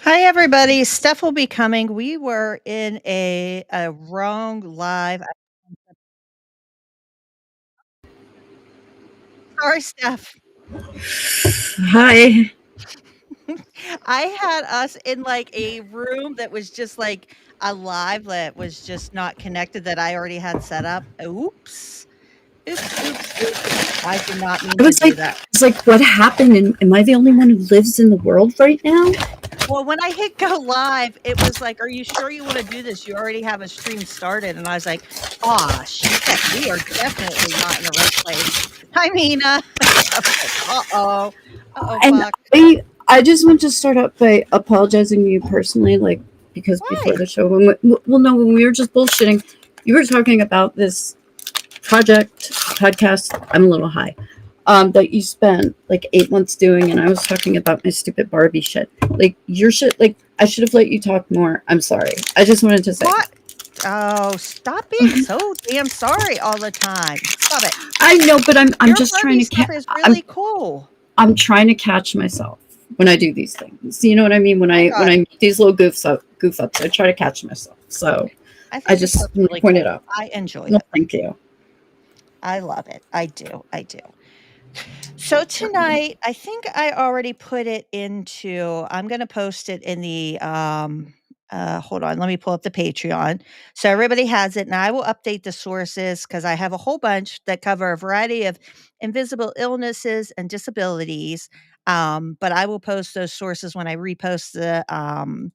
Hi, everybody. Steph will be coming. We were in a wrong live. Sorry, Steph. Hi. I had us in like a room that was just like a live that was just not connected that I already had set up. Oops. Oops, oops, oops. I did not mean I to was do like, that. what happened? Am I the only one who lives in the world right now? Well, when I hit go live, it was like, "Are you sure you wanna do this? You already have a stream started." And I was like, "Aw, shit. We are definitely not in the right place." Hi, Mina. I was like, "Uh-oh. Uh-oh, And fuck." I just want to start out by apologizing to you personally, like because before Why? the show, when we were just bullshitting, you were talking about this project podcast. I'm a little high. That you spent like 8 months doing, and I was talking about my stupid Barbie shit. Like your shit. Like I should have let you talk more. I'm sorry. I just wanted to say What? that. Oh, stop being so damn sorry all the time. Stop it. I know, but I'm Your just trying Barbie to. stuff is I'm really cool. I'm trying to catch myself when I do these things. You know what I mean? Oh my When god. I make these little goof ups, I try to catch myself. So I I think your just stuff's want to really point it cool. out. I enjoy Well, it. thank you. I love it. I do. I do. So tonight, I think I already put it into I'm gonna post it in the, hold on, let me pull up the Patreon. So everybody has it, and I will update the sources because I have a whole bunch that cover a variety of invisible illnesses and disabilities, but I will post those sources when I repost the,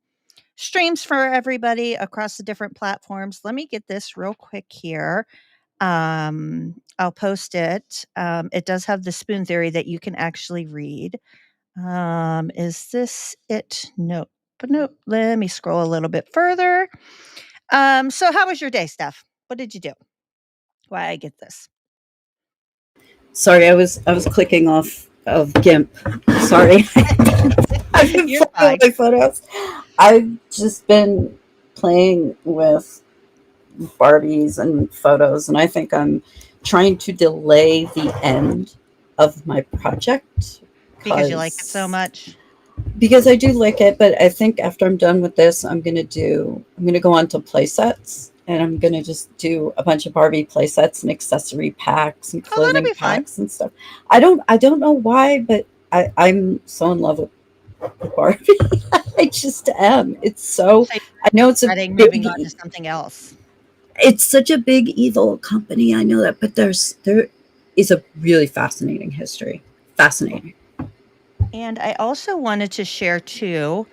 streams for everybody across the different platforms. Let me get this real quick here. I'll post it. It does have the spoon theory that you can actually read. Is this it? Nope. But nope. Let me scroll a little bit further. So how was your day, Steph? What did you do? Why I get this? Sorry, I was clicking off of GIMP. Sorry, I've been You're playing with fine. my photos. I've just been playing with Barbies and photos, and I think I'm trying to delay the end of my project Because you like it so because much. I do like it, but I think after I'm done with this, I'm gonna go on to play sets, and I'm gonna just do a bunch of Barbie play sets and accessory packs and Oh, that'll clothing be fun. packs and stuff. I don't know why, but I'm so in love with Barbie. I just am. It's so So you're I know it's a regretting moving on to big something else. it's such a big evil company. I know that, but there is a really fascinating history. Fascinating. And I also wanted to share too.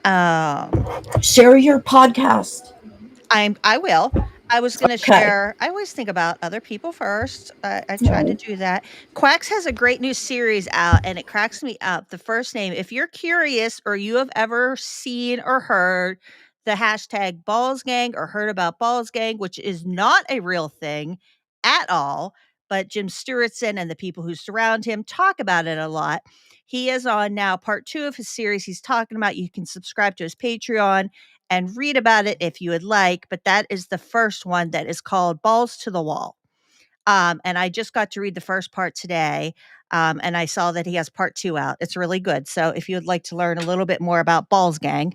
Um, Share your podcast. I will. I was gonna Okay. share I always think about other people first. I try to No. do that. Quacks has a great new series out, and it cracks me up. The first name, if you're curious or you have ever seen or heard the hashtag Balls Gang or heard about Balls Gang, which is not a real thing at all, but Jim Stewartson and the people who surround him talk about it a lot. He is on now part 2 of his series he's talking about. You can subscribe to his Patreon and read about it if you would like. But that is the first one that is called Balls to the Wall. And I just got to read the first part today. And I saw that he has part 2 out. It's really good. So if you would like to learn a little bit more about Balls Gang,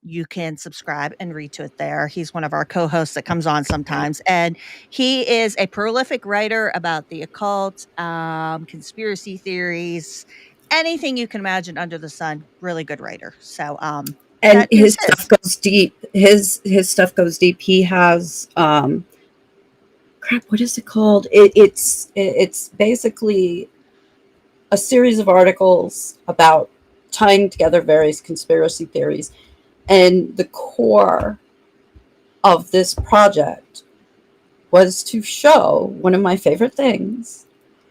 you can subscribe and read to it there. He's one of our co-hosts that comes on sometimes, and he is a prolific writer about the occult, conspiracy theories, anything you can imagine under the sun. Really good writer. So And that is his stuff his. goes deep. His stuff goes deep. He has crap. What is it called? It's basically a series of articles about tying together various conspiracy theories, and the core of this project was to show one of my favorite things,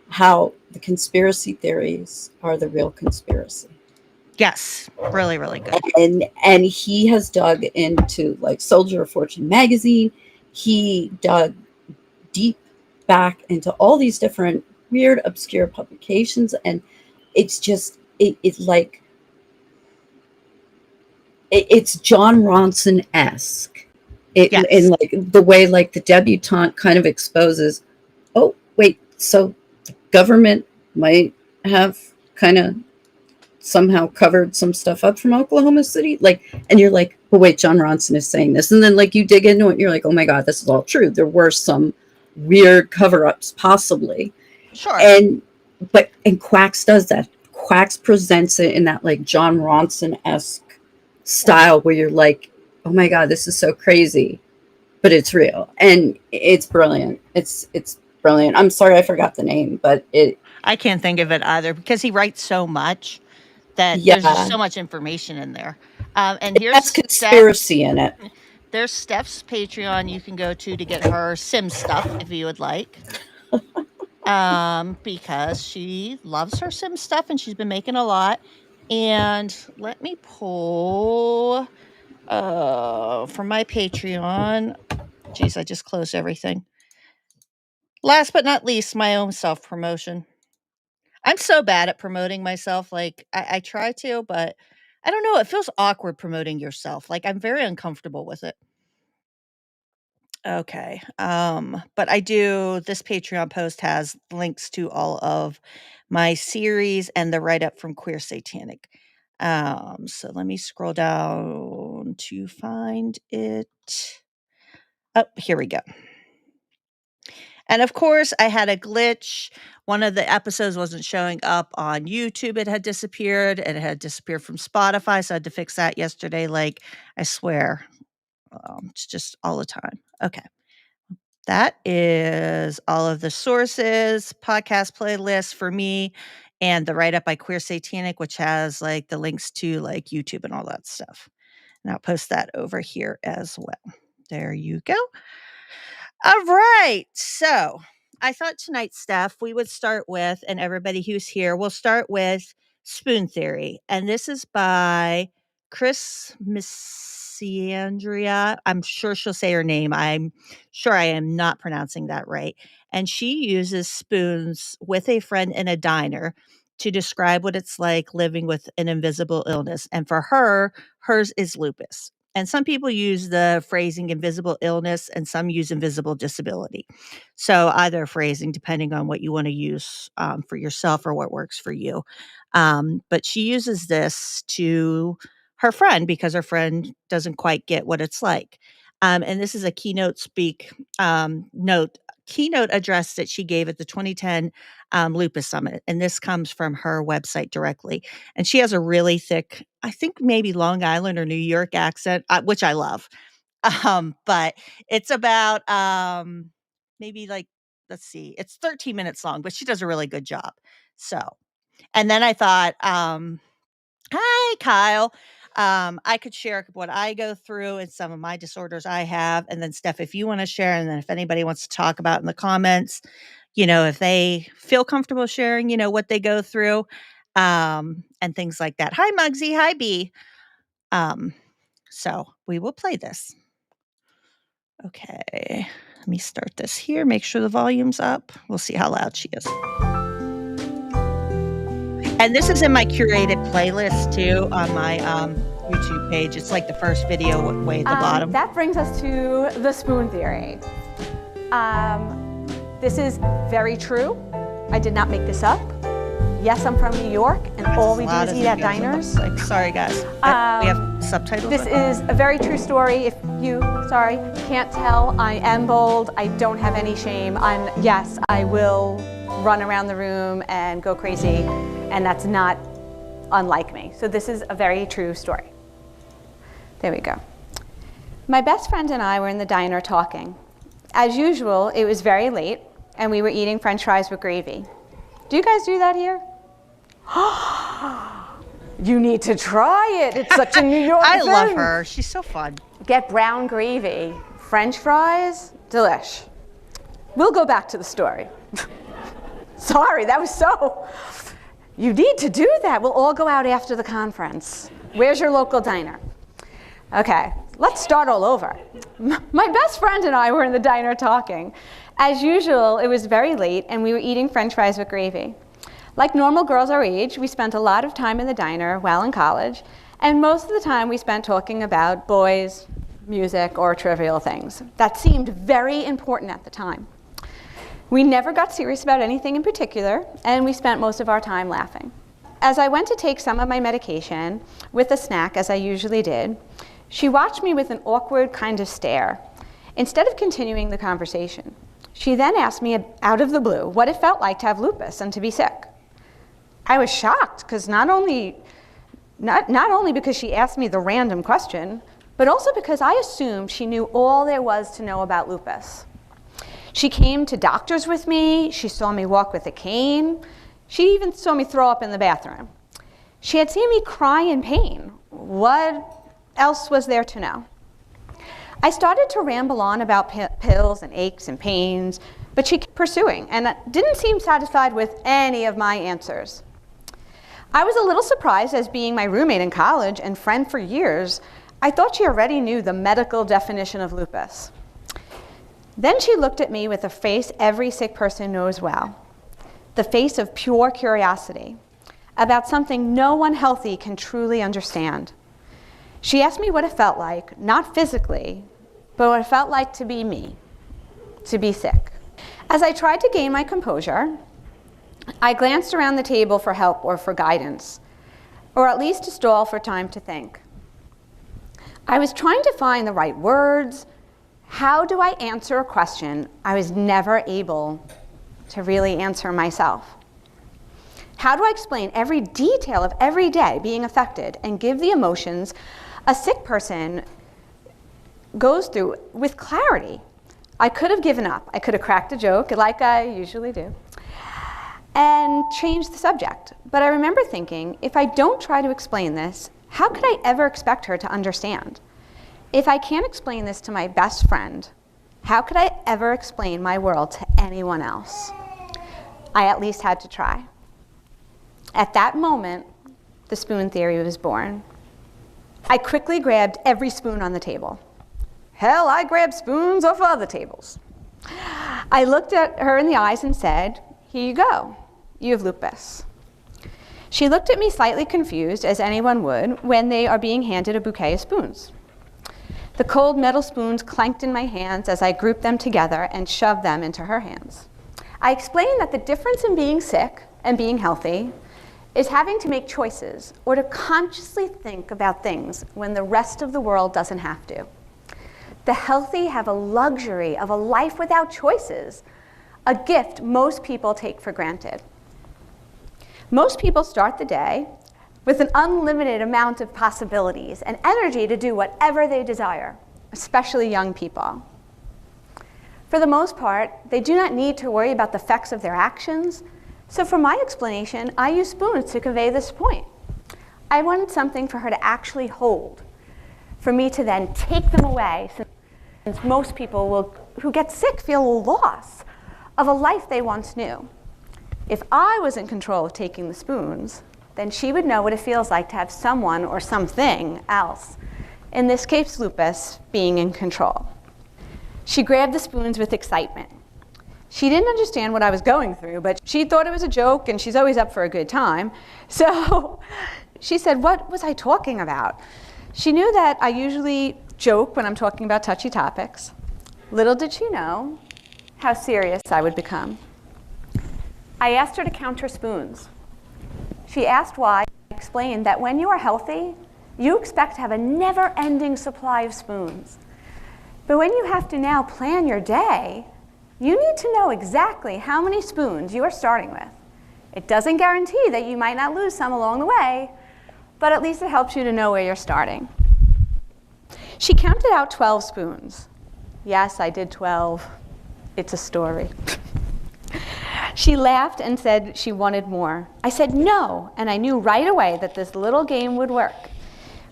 how the conspiracy theories are the real conspiracy. Yes, really, really good. And he has dug into like Soldier of Fortune magazine. He dug deep back into all these different weird obscure publications, and it's just it like it's John Ronson-esque. In Yes. like the way like the debutante kind of exposes, oh wait, so the government might have kind of somehow covered some stuff up from Oklahoma City. Like, and you're like, but wait, John Ronson is saying this. And then like you dig into it and you're like, oh my God, this is all true. There were some weird cover-ups possibly. Sure. And Quacks does that. Quacks presents it in that like John Ronson-esque style where you're like, oh my God, this is so crazy, but it's real. And it's brilliant. It's brilliant. I'm sorry I forgot the name, but I can't think of it either because he writes so much that there's just yeah, so much information in there. And it here's has conspiracy in it. There's Steph's Patreon you can go to get her sim stuff if you would like. Because she loves her sim stuff and she's been making a lot. And let me pull from my Patreon. Geez, I just closed everything. Last but not least, my own self-promotion. I'm so bad at promoting myself. Like I try to, but I don't know. It feels awkward promoting yourself. Like I'm very uncomfortable with it. Okay. But I do this Patreon post has links to all of my series and the write-up from Queer Satanic. So let me scroll down to find it. Oh, here we go. And of course, I had a glitch. One of the episodes wasn't showing up on YouTube. It had disappeared and it had disappeared from Spotify. So I had to fix that yesterday. Like, I swear, it's just all the time. Okay. That is all of the sources, podcast playlists for me, and the write up by Queer Satanic, which has like the links to like YouTube and all that stuff. And I'll post that over here as well. There you go. All right. So I thought tonight, Steph, we would start with, and everybody who's here, we'll start with Spoon Theory. And this is by Chris Miserandino. I'm sure she'll say her name. I'm sure I am not pronouncing that right. And she uses spoons with a friend in a diner to describe what it's like living with an invisible illness. And for her, hers is lupus. And some people use the phrasing invisible illness and some use invisible disability. So either phrasing, depending on what you want to use for yourself or what works for you. But she uses this to her friend because her friend doesn't quite get what it's like. And this is a keynote address that she gave at the 2010 Lupus Summit. And this comes from her website directly. And she has a really thick, I think maybe Long Island or New York accent, which I love. But it's about maybe like, let's see, it's 13 minutes long, but she does a really good job. So, and then I thought, hi, Kyle. I could share what I go through and some of my disorders I have. And then, Steph, if you want to share, and then if anybody wants to talk about in the comments, if they feel comfortable sharing, what they go through and things like that. Hi, Muggsy. Hi, B. So we will play this. Okay. Let me start this here. Make sure the volume's up. We'll see how loud she is. And this is in my curated playlist too on my YouTube page. It's like the first video way at the bottom. That brings us to the spoon theory. This is very true. I did not make this up. Yes, I'm from New York, and all we do is eat at diners. Like, sorry, guys. We have subtitles. This is a very true story. If you, can't tell, I am bold. I don't have any shame. Yes, I will run around the room and go crazy, and that's not unlike me. So this is a very true story. There we go. My best friend and I were in the diner talking. As usual, it was very late, and we were eating French fries with gravy. Do you guys do that here? You need to try it. It's such a New York thing. I love her. She's so fun. Get brown gravy, French fries, delish. We'll go back to the story. Sorry, that was so. You need to do that. We'll all go out after the conference. Where's your local diner? Okay, let's start all over. My best friend and I were in the diner talking. As usual, it was very late, and we were eating French fries with gravy. Like normal girls our age, we spent a lot of time in the diner while in college, and most of the time we spent talking about boys, music, or trivial things. That seemed very important at the time. We never got serious about anything in particular, and we spent most of our time laughing. As I went to take some of my medication with a snack, as I usually did, she watched me with an awkward kind of stare, instead of continuing the conversation. She then asked me out of the blue what it felt like to have lupus and to be sick. I was shocked, because not only because she asked me the random question, but also because I assumed she knew all there was to know about lupus. She came to doctors with me, she saw me walk with a cane, she even saw me throw up in the bathroom. She had seen me cry in pain. What else was there to know? I started to ramble on about pills and aches and pains, but she kept pursuing and didn't seem satisfied with any of my answers. I was a little surprised, as being my roommate in college and friend for years, I thought she already knew the medical definition of lupus. Then she looked at me with a face every sick person knows well, the face of pure curiosity about something no one healthy can truly understand. She asked me what it felt like, not physically, but what it felt like to be me, to be sick. As I tried to gain my composure, I glanced around the table for help or for guidance, or at least to stall for time to think. I was trying to find the right words. How do I answer a question I was never able to really answer myself? How do I explain every detail of every day being affected and give the emotions a sick person goes through with clarity? I could have given up. I could have cracked a joke, like I usually do, and changed the subject. But I remember thinking, if I don't try to explain this, how could I ever expect her to understand? If I can't explain this to my best friend, how could I ever explain my world to anyone else? I at least had to try. At that moment, the spoon theory was born. I quickly grabbed every spoon on the table. Hell, I grabbed spoons off other tables. I looked at her in the eyes and said, "Here you go. You have lupus." She looked at me slightly confused, as anyone would when they are being handed a bouquet of spoons. The cold metal spoons clanked in my hands as I grouped them together and shoved them into her hands. I explained that the difference in being sick and being healthy is having to make choices or to consciously think about things when the rest of the world doesn't have to. The healthy have a luxury of a life without choices, a gift most people take for granted. Most people start the day with an unlimited amount of possibilities and energy to do whatever they desire, especially young people. For the most part, they do not need to worry about the effects of their actions. So for my explanation, I use spoons to convey this point. I wanted something for her to actually hold, for me to then take them away, since most people who get sick feel a loss of a life they once knew. If I was in control of taking the spoons, then she would know what it feels like to have someone or something else, in this case lupus, being in control. She grabbed the spoons with excitement. She didn't understand what I was going through, but she thought it was a joke, and she's always up for a good time. So she said, "What was I talking about?" She knew that I usually joke when I'm talking about touchy topics. Little did she know how serious I would become. I asked her to count her spoons. She asked why. I explained that when you are healthy, you expect to have a never-ending supply of spoons. But when you have to now plan your day, you need to know exactly how many spoons you are starting with. It doesn't guarantee that you might not lose some along the way, but at least it helps you to know where you're starting. She counted out 12 spoons. Yes, I did 12. It's a story. She laughed and said she wanted more. I said no, and I knew right away that this little game would work.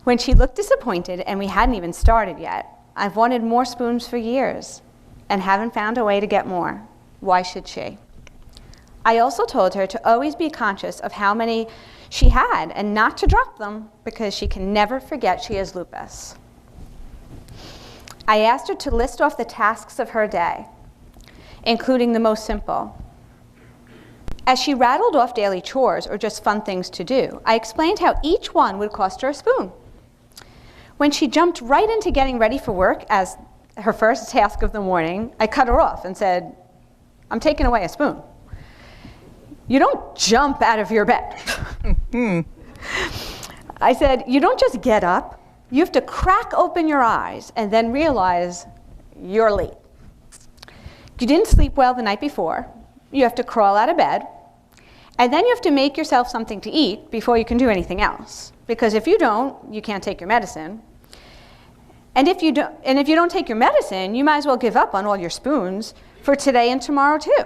When she looked disappointed, and we hadn't even started yet, I've wanted more spoons for years and haven't found a way to get more. Why should she? I also told her to always be conscious of how many she had and not to drop them, because she can never forget she has lupus. I asked her to list off the tasks of her day, including the most simple. As she rattled off daily chores or just fun things to do, I explained how each one would cost her a spoon. When she jumped right into getting ready for work as her first task of the morning, I cut her off and said, "I'm taking away a spoon." You don't jump out of your bed. I said, you don't just get up. You have to crack open your eyes and then realize you're late. You didn't sleep well the night before. You have to crawl out of bed. And then you have to make yourself something to eat before you can do anything else. Because if you don't, you can't take your medicine. And if you don't take your medicine, you might as well give up on all your spoons for today and tomorrow too.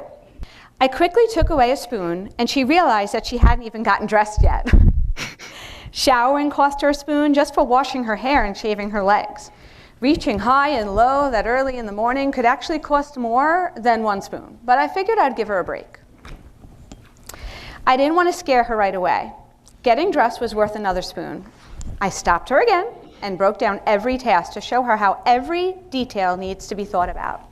I quickly took away a spoon, and she realized that she hadn't even gotten dressed yet. Showering cost her a spoon just for washing her hair and shaving her legs. Reaching high and low that early in the morning could actually cost more than 1 spoon, but I figured I'd give her a break. I didn't want to scare her right away. Getting dressed was worth another spoon. I stopped her again and broke down every task to show her how every detail needs to be thought about.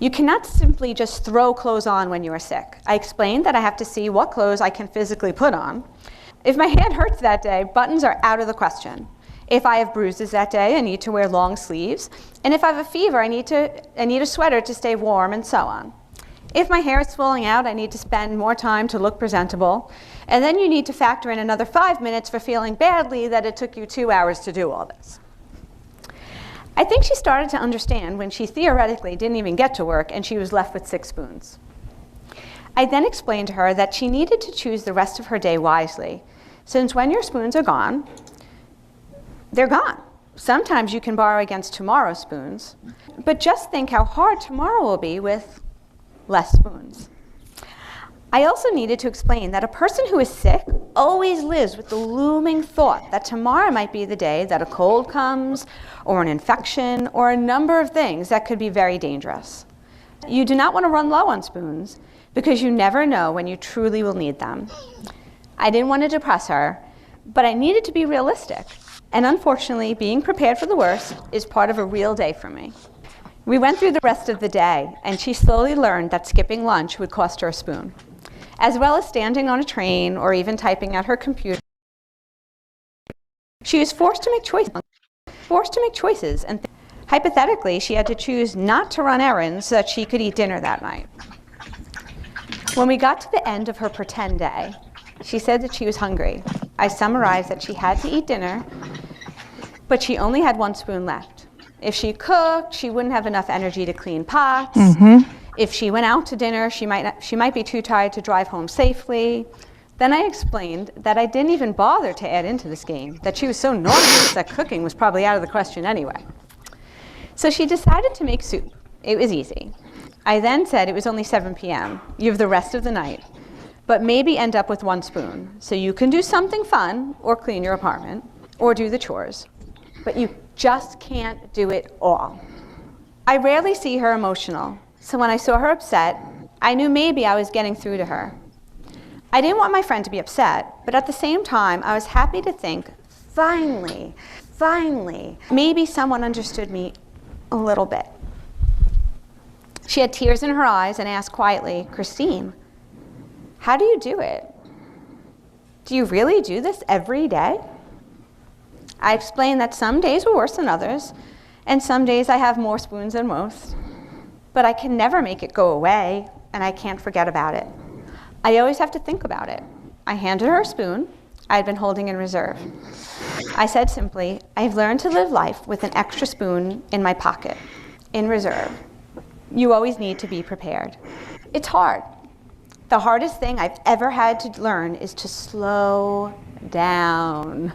You cannot simply just throw clothes on when you are sick. I explained that I have to see what clothes I can physically put on. If my hand hurts that day, buttons are out of the question. If I have bruises that day, I need to wear long sleeves. And if I have a fever, I need a sweater to stay warm, and so on. If my hair is falling out, I need to spend more time to look presentable. And then you need to factor in another 5 minutes for feeling badly that it took you 2 hours to do all this. I think she started to understand when she theoretically didn't even get to work and she was left with 6 spoons. I then explained to her that she needed to choose the rest of her day wisely, since when your spoons are gone, they're gone. Sometimes you can borrow against tomorrow's spoons, but just think how hard tomorrow will be with less spoons. I also needed to explain that a person who is sick always lives with the looming thought that tomorrow might be the day that a cold comes, or an infection, or a number of things that could be very dangerous. You do not want to run low on spoons because you never know when you truly will need them. I didn't want to depress her, but I needed to be realistic. And unfortunately, being prepared for the worst is part of a real day for me. We went through the rest of the day, and she slowly learned that skipping lunch would cost her a spoon, as well as standing on a train or even typing at her computer. She was forced to make choices, and hypothetically, she had to choose not to run errands so that she could eat dinner that night. When we got to the end of her pretend day, she said that she was hungry. I summarized that she had to eat dinner, but she only had 1 spoon left. If she cooked, she wouldn't have enough energy to clean pots. If she went out to dinner, she might be too tired to drive home safely. Then I explained that I didn't even bother to add into this game, that she was so nauseous that cooking was probably out of the question anyway. So she decided to make soup. It was easy. I then said it was only 7 p.m. You have the rest of the night, but maybe end up with 1 spoon. So you can do something fun, or clean your apartment, or do the chores. But you just can't do it all. I rarely see her emotional, so when I saw her upset, I knew maybe I was getting through to her. I didn't want my friend to be upset, but at the same time, I was happy to think, finally, maybe someone understood me a little bit. She had tears in her eyes and asked quietly, Christine, how do you do it? Do you really do this every day? I explained that some days were worse than others, and some days I have more spoons than most. But I can never make it go away, and I can't forget about it. I always have to think about it. I handed her a spoon I had been holding in reserve. I said simply, I've learned to live life with an extra spoon in my pocket, in reserve. You always need to be prepared. It's hard. The hardest thing I've ever had to learn is to slow down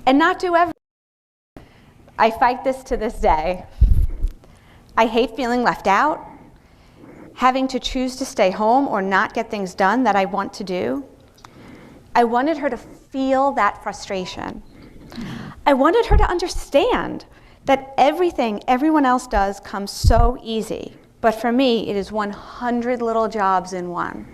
and not do everything. I fight this to this day. I hate feeling left out, having to choose to stay home or not get things done that I want to do. I wanted her to feel that frustration. I wanted her to understand that everything everyone else does comes so easy, but for me, it is 100 little jobs in one.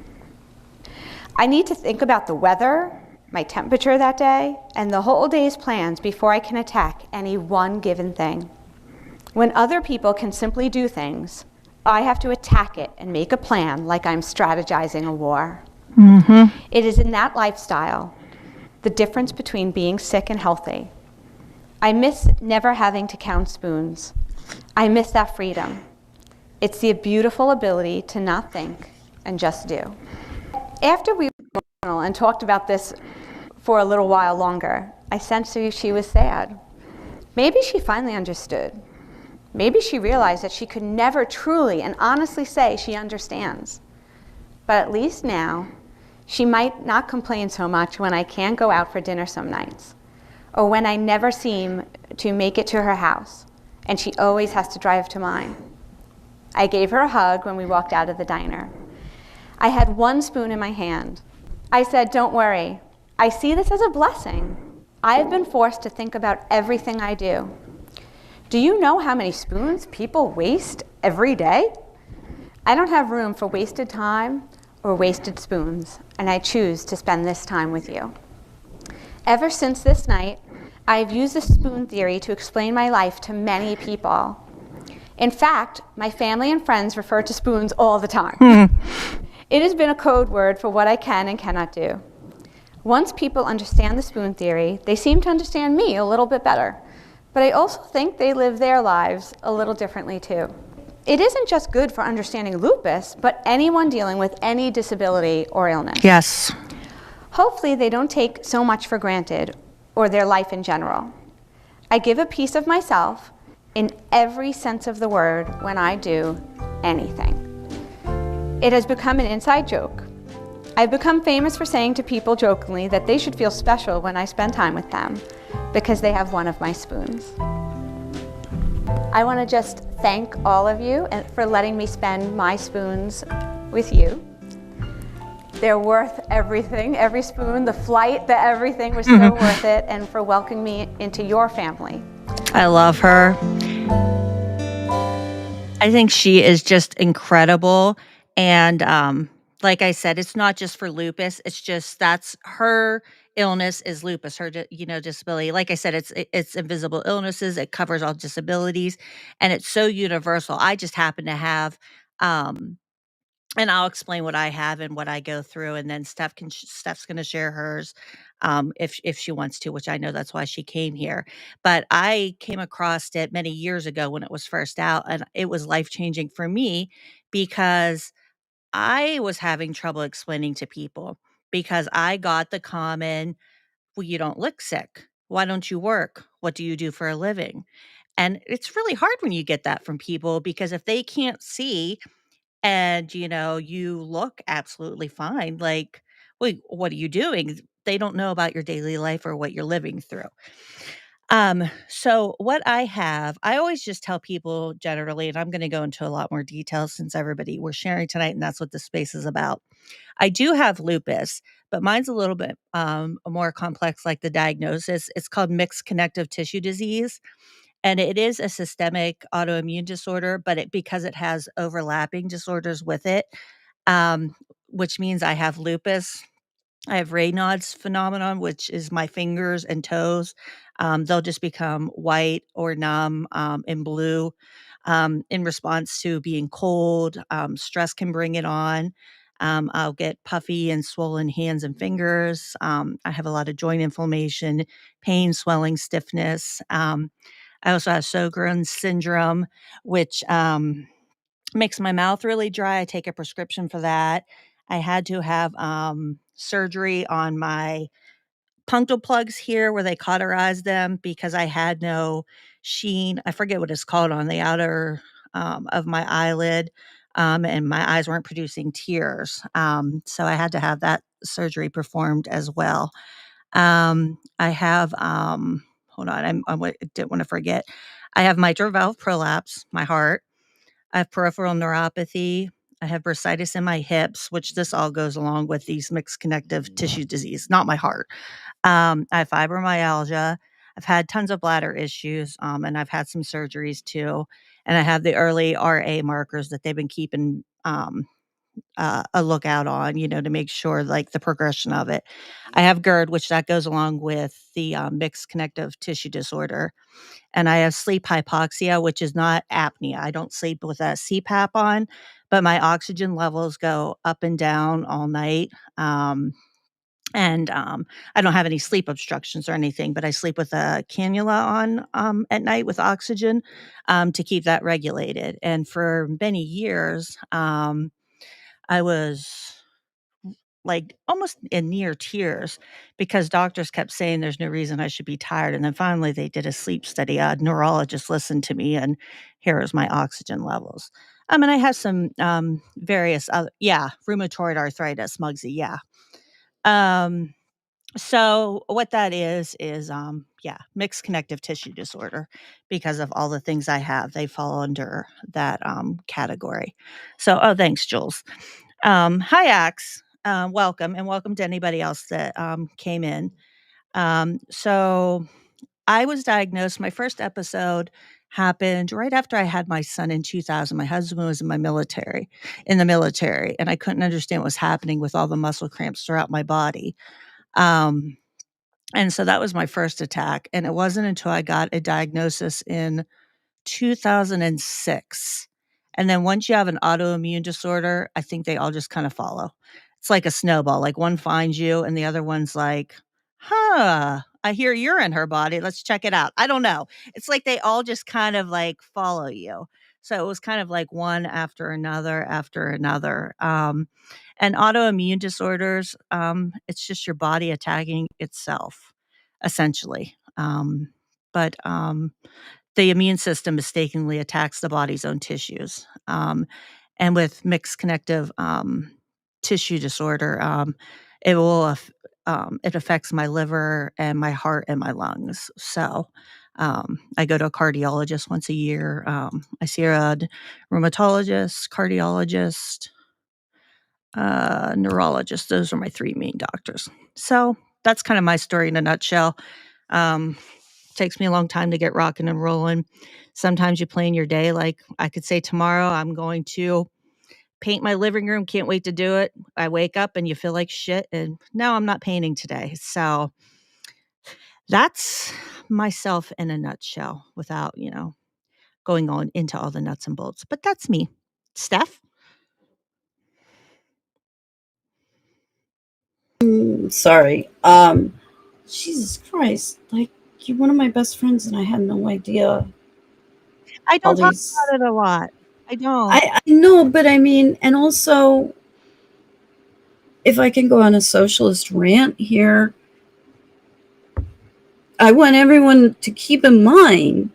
I need to think about the weather, my temperature that day, and the whole day's plans before I can attack any one given thing. When other people can simply do things, I have to attack it and make a plan like I'm strategizing a war. It is in that lifestyle, the difference between being sick and healthy. I miss never having to count spoons. I miss that freedom. It's the beautiful ability to not think and just do. After we and talked about this for a little while longer, I sensed she was sad. Maybe she finally understood. Maybe she realized that she could never truly and honestly say she understands. But at least now, she might not complain so much when I can't go out for dinner some nights, or when I never seem to make it to her house, and she always has to drive to mine. I gave her a hug when we walked out of the diner. I had one spoon in my hand. I said, "Don't worry. I see this as a blessing. I have been forced to think about everything I do. Do you know how many spoons people waste every day? I don't have room for wasted time or wasted spoons, and I choose to spend this time with you." Ever since this night, I've used the spoon theory to explain my life to many people. In fact, my family and friends refer to spoons all the time. It has been a code word for what I can and cannot do. Once people understand the spoon theory, they seem to understand me a little bit better. But I also think they live their lives a little differently too. It isn't just good for understanding lupus, but anyone dealing with any disability or illness. Yes. Hopefully they don't take so much for granted, or their life in general. I give a piece of myself in every sense of the word when I do anything. It has become an inside joke. I've become famous for saying to people jokingly that they should feel special when I spend time with them because they have one of my spoons. I want to just thank all of you for letting me spend my spoons with you. They're worth everything, every spoon, the flight, the everything was so worth it, and for welcoming me into your family. I love her. I think she is just incredible. And like I said, it's not just for lupus. It's just that's her illness is lupus, her disability. Like I said, it's invisible illnesses. It covers all disabilities, and it's so universal. I just happen to have, and I'll explain what I have and what I go through, and then Steph's going to share hers, if she wants to, which I know that's why she came here. But I came across it many years ago when it was first out, and it was life changing for me because I was having trouble explaining to people because I got the common, "Well, you don't look sick. Why don't you work? What do you do for a living?" And it's really hard when you get that from people because if they can't see and, you look absolutely fine, like, "Wait, what are you doing?" They don't know about your daily life or what you're living through. So what I have, I always just tell people generally, and I'm gonna go into a lot more details since everybody we're sharing tonight, and that's what the space is about. I do have lupus, but mine's a little bit, more complex, like the diagnosis. It's called mixed connective tissue disease, and it is a systemic autoimmune disorder, but because it has overlapping disorders with it, um, which means I have lupus. I have Raynaud's phenomenon, which is my fingers and toes. They'll just become white or numb, and blue, in response to being cold. Stress can bring it on. I'll get puffy and swollen hands and fingers. I have a lot of joint inflammation, pain, swelling, stiffness. I also have Sjogren's syndrome, which makes my mouth really dry. I take a prescription for that. I had to have surgery on my punctal plugs here where they cauterize them because I had no sheen. I forget what it's called on the outer of my eyelid. And my eyes weren't producing tears. So I had to have that surgery performed as well. I have, hold on, I didn't want to forget. I have mitral valve prolapse, my heart. I have peripheral neuropathy. I have bursitis in my hips, which this all goes along with these mixed connective tissue disease, not my heart. I have fibromyalgia. I've had tons of bladder issues, and I've had some surgeries too. And I have the early RA markers that they've been keeping a lookout on, to make sure like the progression of it. I have GERD, which that goes along with the mixed connective tissue disorder. And I have sleep hypoxia, which is not apnea. I don't sleep with a CPAP on, but my oxygen levels go up and down all night. And I don't have any sleep obstructions or anything, but I sleep with a cannula on at night with oxygen to keep that regulated. And for many years, I was like almost in near tears because doctors kept saying there's no reason I should be tired. And then finally they did a sleep study. A neurologist listened to me, and here is my oxygen levels. And I have some various other, yeah, rheumatoid arthritis, Mugsy, yeah. Um, so what that is yeah, mixed connective tissue disorder because of all the things I have. They fall under that category. So, oh, thanks, Jules. Hi, Axe. Welcome, and welcome to anybody else that came in. So, I was diagnosed. My first episode happened right after I had my son in 2000. My husband was in the military, and I couldn't understand what was happening with all the muscle cramps throughout my body. Um, and so that was my first attack. And it wasn't until I got a diagnosis in 2006. And then once you have an autoimmune disorder, I think they all just kind of follow. It's like a snowball. Like one finds you and the other one's like, huh, I hear you're in her body. Let's check it out. I don't know. It's like they all just kind of like follow you. So it was kind of like one after another after another. And autoimmune disorders, it's just your body attacking itself, essentially. But the immune system mistakenly attacks the body's own tissues. And with mixed connective tissue disorder, it affects my liver and my heart and my lungs. So I go to a cardiologist once a year. I see a rheumatologist, cardiologist, neurologist. Those are my three main doctors. So that's kind of my story in a nutshell. Takes me a long time to get rocking and rolling. Sometimes you plan your day. Like I could say tomorrow I'm going to paint my living room. Can't wait to do it. I wake up and you feel like shit. And no, I'm not painting today. So that's myself in a nutshell without, going on into all the nuts and bolts. But that's me. Steph? Sorry. Jesus Christ. Like, you're one of my best friends, and I had no idea I all don't talk these. about it a lot. I don't. I know, but I mean, and also, if I can go on a socialist rant here, I want everyone to keep in mind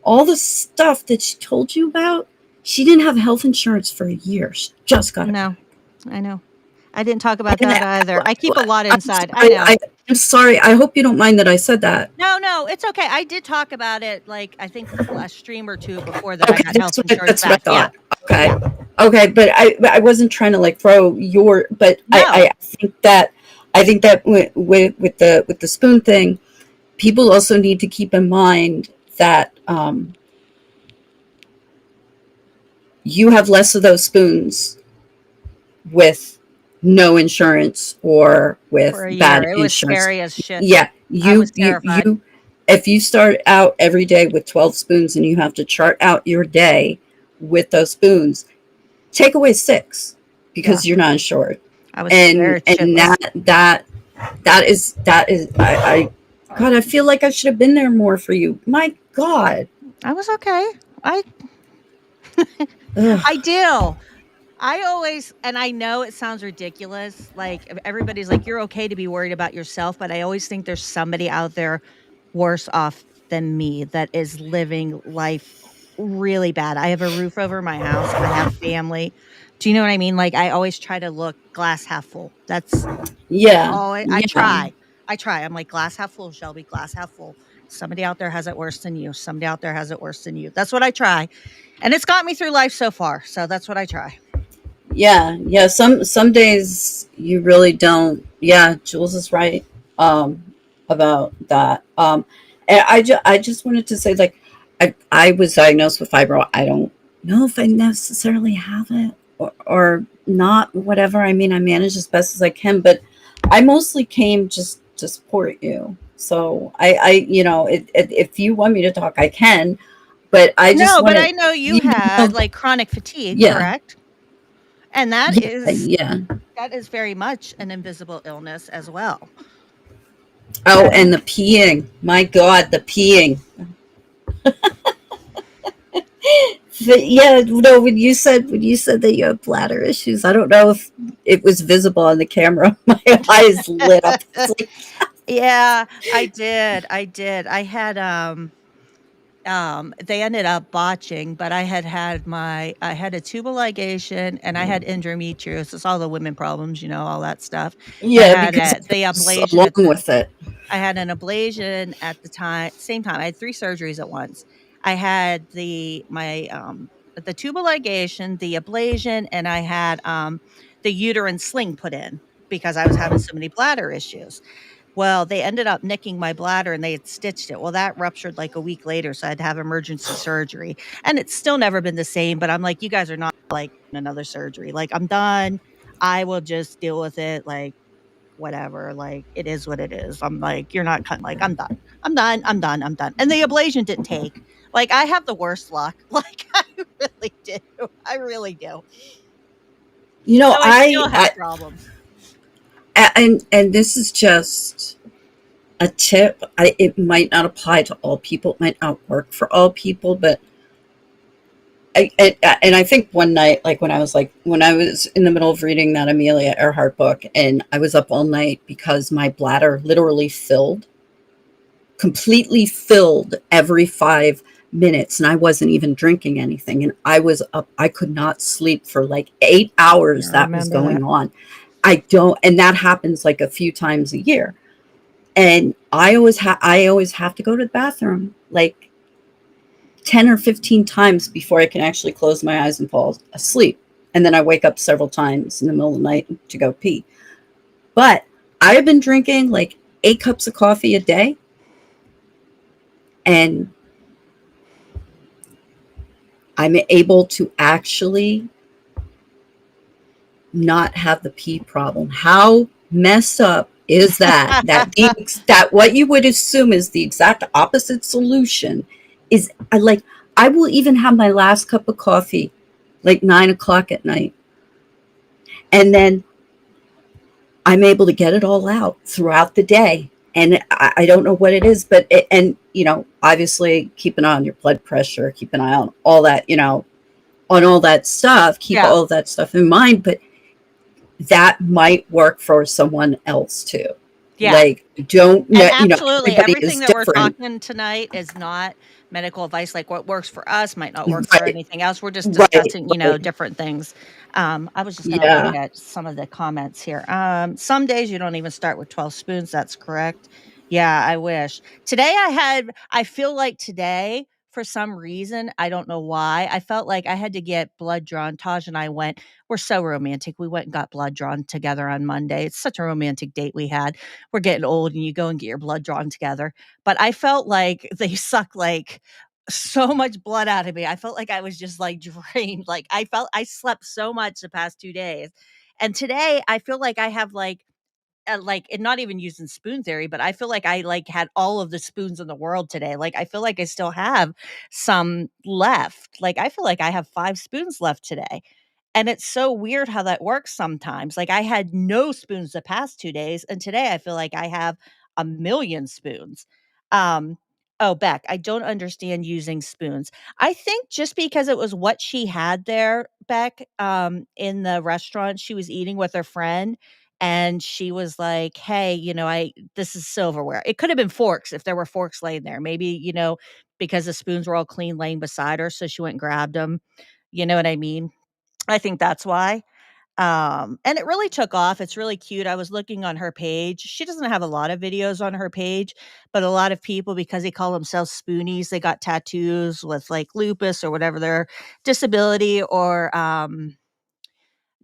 all the stuff that she told you about. She didn't have health insurance for a year. She just got it No, back. I know. I didn't talk about And that either. I keep a lot I'm inside. I sorry. know. I'm sorry. I hope you don't mind that I said that. No, it's okay. I did talk about it, like, I think last stream or 2 before that I Okay, got health insurance that's what I back. Yeah, thought. Okay, yeah. okay, but I wasn't trying to like throw your. But No. I think that with the spoon thing, people also need to keep in mind that you have less of those spoons with no insurance or with For a bad year. It was insurance. scary as shit. Yeah, I was terrified. if you start out every day with 12 spoons and you have to chart out your day with those spoons, take away 6 Yeah. because you're not insured. I was And scared shitless. that is I God, I feel like I should have been there more for you. My God. I was okay. I Ugh. I do. I always, and I know it sounds ridiculous, like, everybody's like, "You're okay to be worried about yourself," but I always think there's somebody out there worse off than me that is living life really bad. I have a roof over my house. I have family. Do you know what I mean? Like, I always try to look glass half full. That's Yeah. all I Yeah. try. I try. I'm like, "Glass half full, Shelby, glass half full." Somebody out there has it worse than you. Somebody out there has it worse than you. That's what I try. And it's got me through life so far, so that's what I try. Yeah. Some days you really don't. Yeah, Jules is right about that. And I just wanted to say, like, I was diagnosed with fibro. I don't know if I necessarily have it or not. Whatever. I mean, I manage as best as I can, but I mostly came just to support you. So if you want me to talk, I can. But I just No, but I wanted know you you to had, know. like, chronic fatigue, Yeah. correct? And that Yeah. is Yeah. very much an invisible illness as well. Oh, That and the peeing. My God, the peeing. But yeah, no, when you said that you have bladder issues, I don't know if it was visible on the camera. My eyes lit up. It's like, Yeah, I did. They ended up botching, but I had a tubal ligation and I had endometriosis, all the women problems, all that stuff. And I yeah, had because it the goes ablation along at the with it. I had an ablation at the same time. I had 3 surgeries at once. I had the tubal ligation, the ablation, and I had, the uterine sling put in because I was having so many bladder issues. Well, they ended up nicking my bladder and they had stitched it. Well, that ruptured like a week later, so I had to have emergency surgery. And it's still never been the same, but I'm like, "You guys are not like another surgery. Like, I'm done. I will just deal with it, like, whatever. Like, it is what it is." I'm like, "You're not cutting." Like, "I'm done. I'm done. I'm done. I'm done." And the ablation didn't take. Like, I have the worst luck. Like, I really do. I really do. You know, So I still have problems. and this is just a tip. It might not apply to all people. It might not work for all people, but and I think one night, like when I was in the middle of reading that Amelia Earhart book, and I was up all night because my bladder literally filled, completely filled every 5 minutes, and I wasn't even drinking anything, and I was up. I could not sleep for like 8 hours. I That was remember that. going on. I don't, and that happens like a few times a year. And I always have to go to the bathroom like 10 or 15 times before I can actually close my eyes and fall asleep. And then I wake up several times in the middle of the night to go pee. But I've been drinking like 8 cups of coffee a day, and I'm able to actually not have the pee problem. How messed up is that? That what you would assume is the exact opposite solution is I will even have my last cup of coffee like 9 o'clock at night, and then I'm able to get it all out throughout the day. And I don't know what it is, but and obviously keep an eye on your blood pressure, keep an eye on all that, on all that stuff, keep Yeah. all of that stuff in mind. But that might work for someone else too. Yeah. Like, don't And know, absolutely, everybody everything is that we're different. talking tonight is not medical advice. Like what works for us might not work for Right, anything else. We're just right, discussing, right. different things. I was just gonna look Yeah. at some of the comments here. Some days you don't even start with 12 spoons. That's correct. Yeah, I wish. I feel like today, for some reason, I don't know why, I felt like I had to get blood drawn. Taj and I we're so romantic. We went and got blood drawn together on Monday. It's such a romantic date we had. We're getting old and you go and get your blood drawn together. But I felt like they sucked like so much blood out of me. I felt like I was just like drained. Like I felt I slept so much the past 2 days. And today I feel like I have like and not even using spoon theory, but I feel like I like had all of the spoons in the world today. Like I feel like I still have some left. Like I feel like I have 5 spoons left today. And it's so weird how that works sometimes. Like I had no spoons the past 2 days, and today I feel like I have a million spoons. Um, oh, Beck, I don't understand using spoons. I think just because it was what she had there, Beck, in the restaurant, she was eating with her friend, and she was like, "Hey, I this is silverware." It could have been forks if there were forks laying there. Maybe, because the spoons were all clean laying beside her, so she went and grabbed them. You know what I mean? I think that's why. And it really took off. It's really cute. I was looking on her page. She doesn't have a lot of videos on her page, but a lot of people, because they call themselves spoonies, they got tattoos with like lupus or whatever their disability or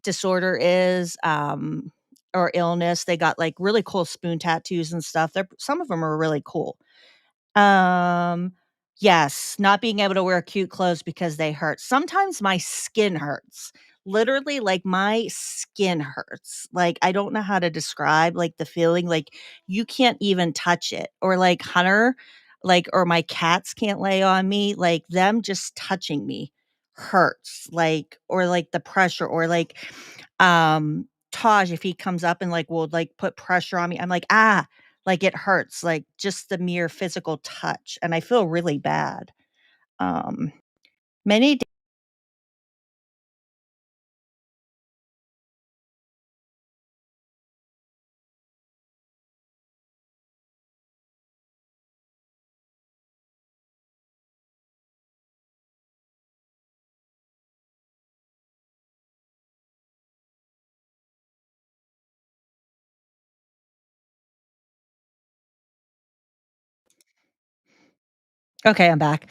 disorder is, or illness. They got like really cool spoon tattoos and stuff. Some of them are really cool. Um, yes, not being able to wear cute clothes because they hurt. Sometimes my skin hurts. Literally, like my skin hurts. Like I don't know how to describe like the feeling. Like you can't even touch it. Or like Hunter, like or my cats can't lay on me. Like them just touching me hurts. Like or like the pressure or like Taj if he comes up and like will like put pressure on me. I'm like, ah, like, it hurts, like, just the mere physical touch, and I feel really bad. Um, many Okay, I'm back.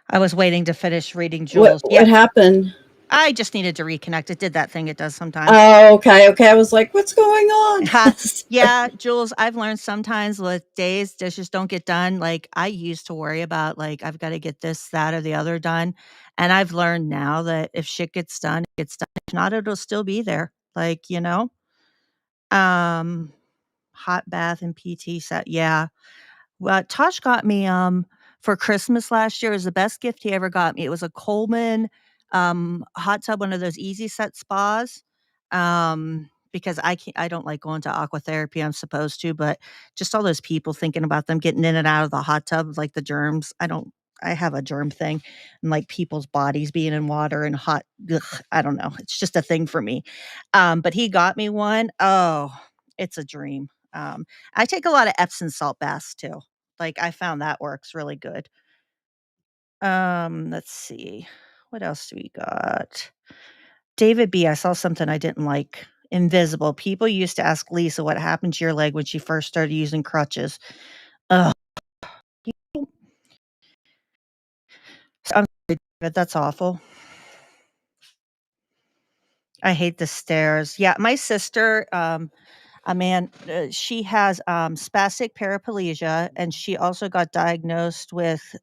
I was waiting to finish reading What Jules. what Yep. happened? I just needed to reconnect. It did that thing it does sometimes. Oh, okay, okay. I was like, what's going on? Ha. Yeah, Jules, I've learned sometimes with days dishes don't get done. Like I used to worry about like I've got to get this, that, or the other done. And I've learned now that if shit gets done, it gets done. If not, it'll still be there. Like, um, hot bath and PT set. Yeah. Well, Tosh got me, for Christmas last year. It was the best gift he ever got me. It was a Coleman, hot tub, one of those easy set spas. Because I don't like going to aqua therapy. I'm supposed to, but just all those people thinking about them getting in and out of the hot tub, like the germs. I have a germ thing and like people's bodies being in water and hot. Ugh, I don't know. It's just a thing for me. But he got me one. Oh, it's a dream. I take a lot of Epsom salt baths too. Like, I found that works really good. Let's see. What else do we got? David B, I saw something I didn't like. Invisible. People used to ask Lisa what happened to your leg when she first started using crutches. Ugh. I'm sorry, David, that's awful. I hate the stairs. Yeah, my sister, she has spastic paraplegia, and she also got diagnosed with.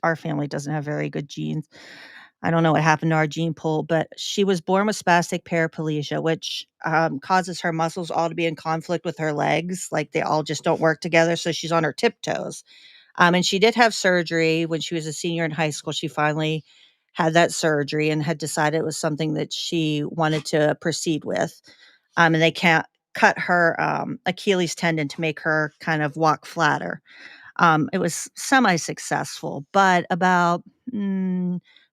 Our family doesn't have very good genes. I don't know what happened to our gene pool, but she was born with spastic paraplegia, which causes her muscles all to be in conflict with her legs. Like they all just don't work together. So she's on her tiptoes. And she did have surgery when she was a senior in high school. She finally had that surgery and had decided it was something that she wanted to proceed with. And they can't cut her Achilles tendon to make her kind of walk flatter. It was semi-successful, but about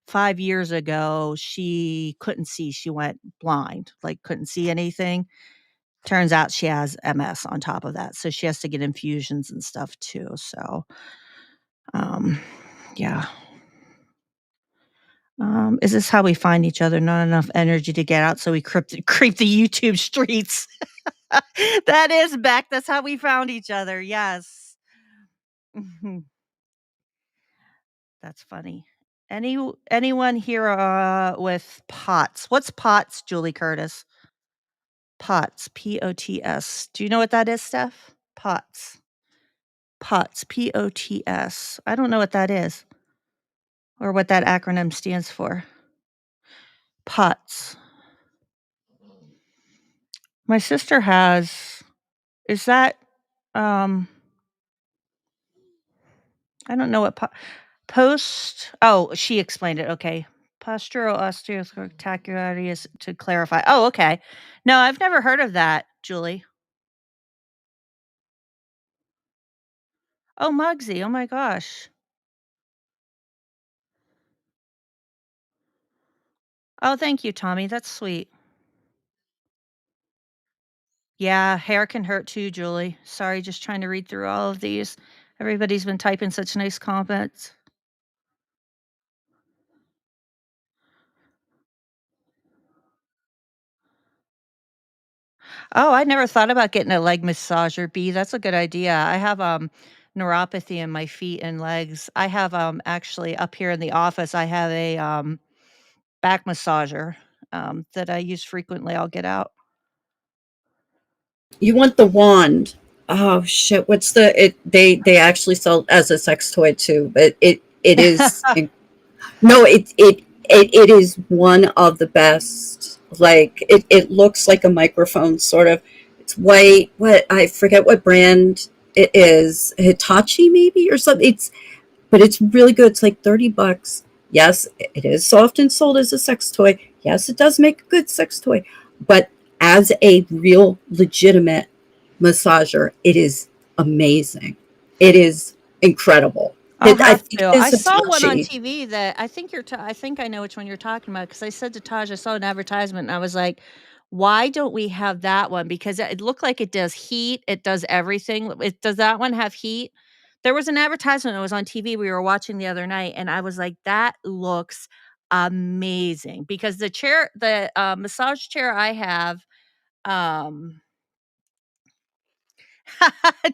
5 years ago, she couldn't see. She went blind, like couldn't see anything. Turns out she has MS on top of that, so she has to get infusions and stuff too. So, um, yeah. Is this how we find each other? Not enough energy to get out, so we creep the YouTube streets. That is Beck. That's how we found each other. Yes. That's funny. Anyone here, with POTS? What's POTS, Julie Curtis? POTS, P-O-T-S. Do you know what that is, Steph? POTS. POTS, P-O-T-S. I don't know what that is or what that acronym stands for. POTS. My sister has is that, um I don't know what she explained it, okay. Postural osteoarticularity is to clarify. Oh, okay. No, I've never heard of that, Julie. Oh, Mugsy, oh my gosh. Oh, thank you, Tommy, that's sweet. Yeah, hair can hurt too, Julie. Sorry, just trying to read through all of these. Everybody's been typing such nice comments. Oh, I never thought about getting a leg massager, B. That's a good idea. I have neuropathy in my feet and legs. I have actually up here in the office, I have a back massager that I use frequently. I'll get out. You want the wand. Oh shit, what's they actually sell it as a sex toy too, but it is no, it is one of the best. Like it looks like a microphone sort of. It's white. What I forget what brand it is. Hitachi maybe or something. But it's really good. It's like $30. Yes, it is soft and sold as a sex toy. Yes, it does make a good sex toy. But as a real legitimate massager, it is amazing. It is incredible. I'll I have think to. it is I saw one on Hitachi. TV that I think I think I know which one you're talking about because I said to Taj, I saw an advertisement and I was like, why don't we have that one? Because it looked like it does heat, it does everything. Does that one have heat? There was an advertisement that was on TV we were watching the other night, and I was like, that looks amazing because the massage chair I have, um,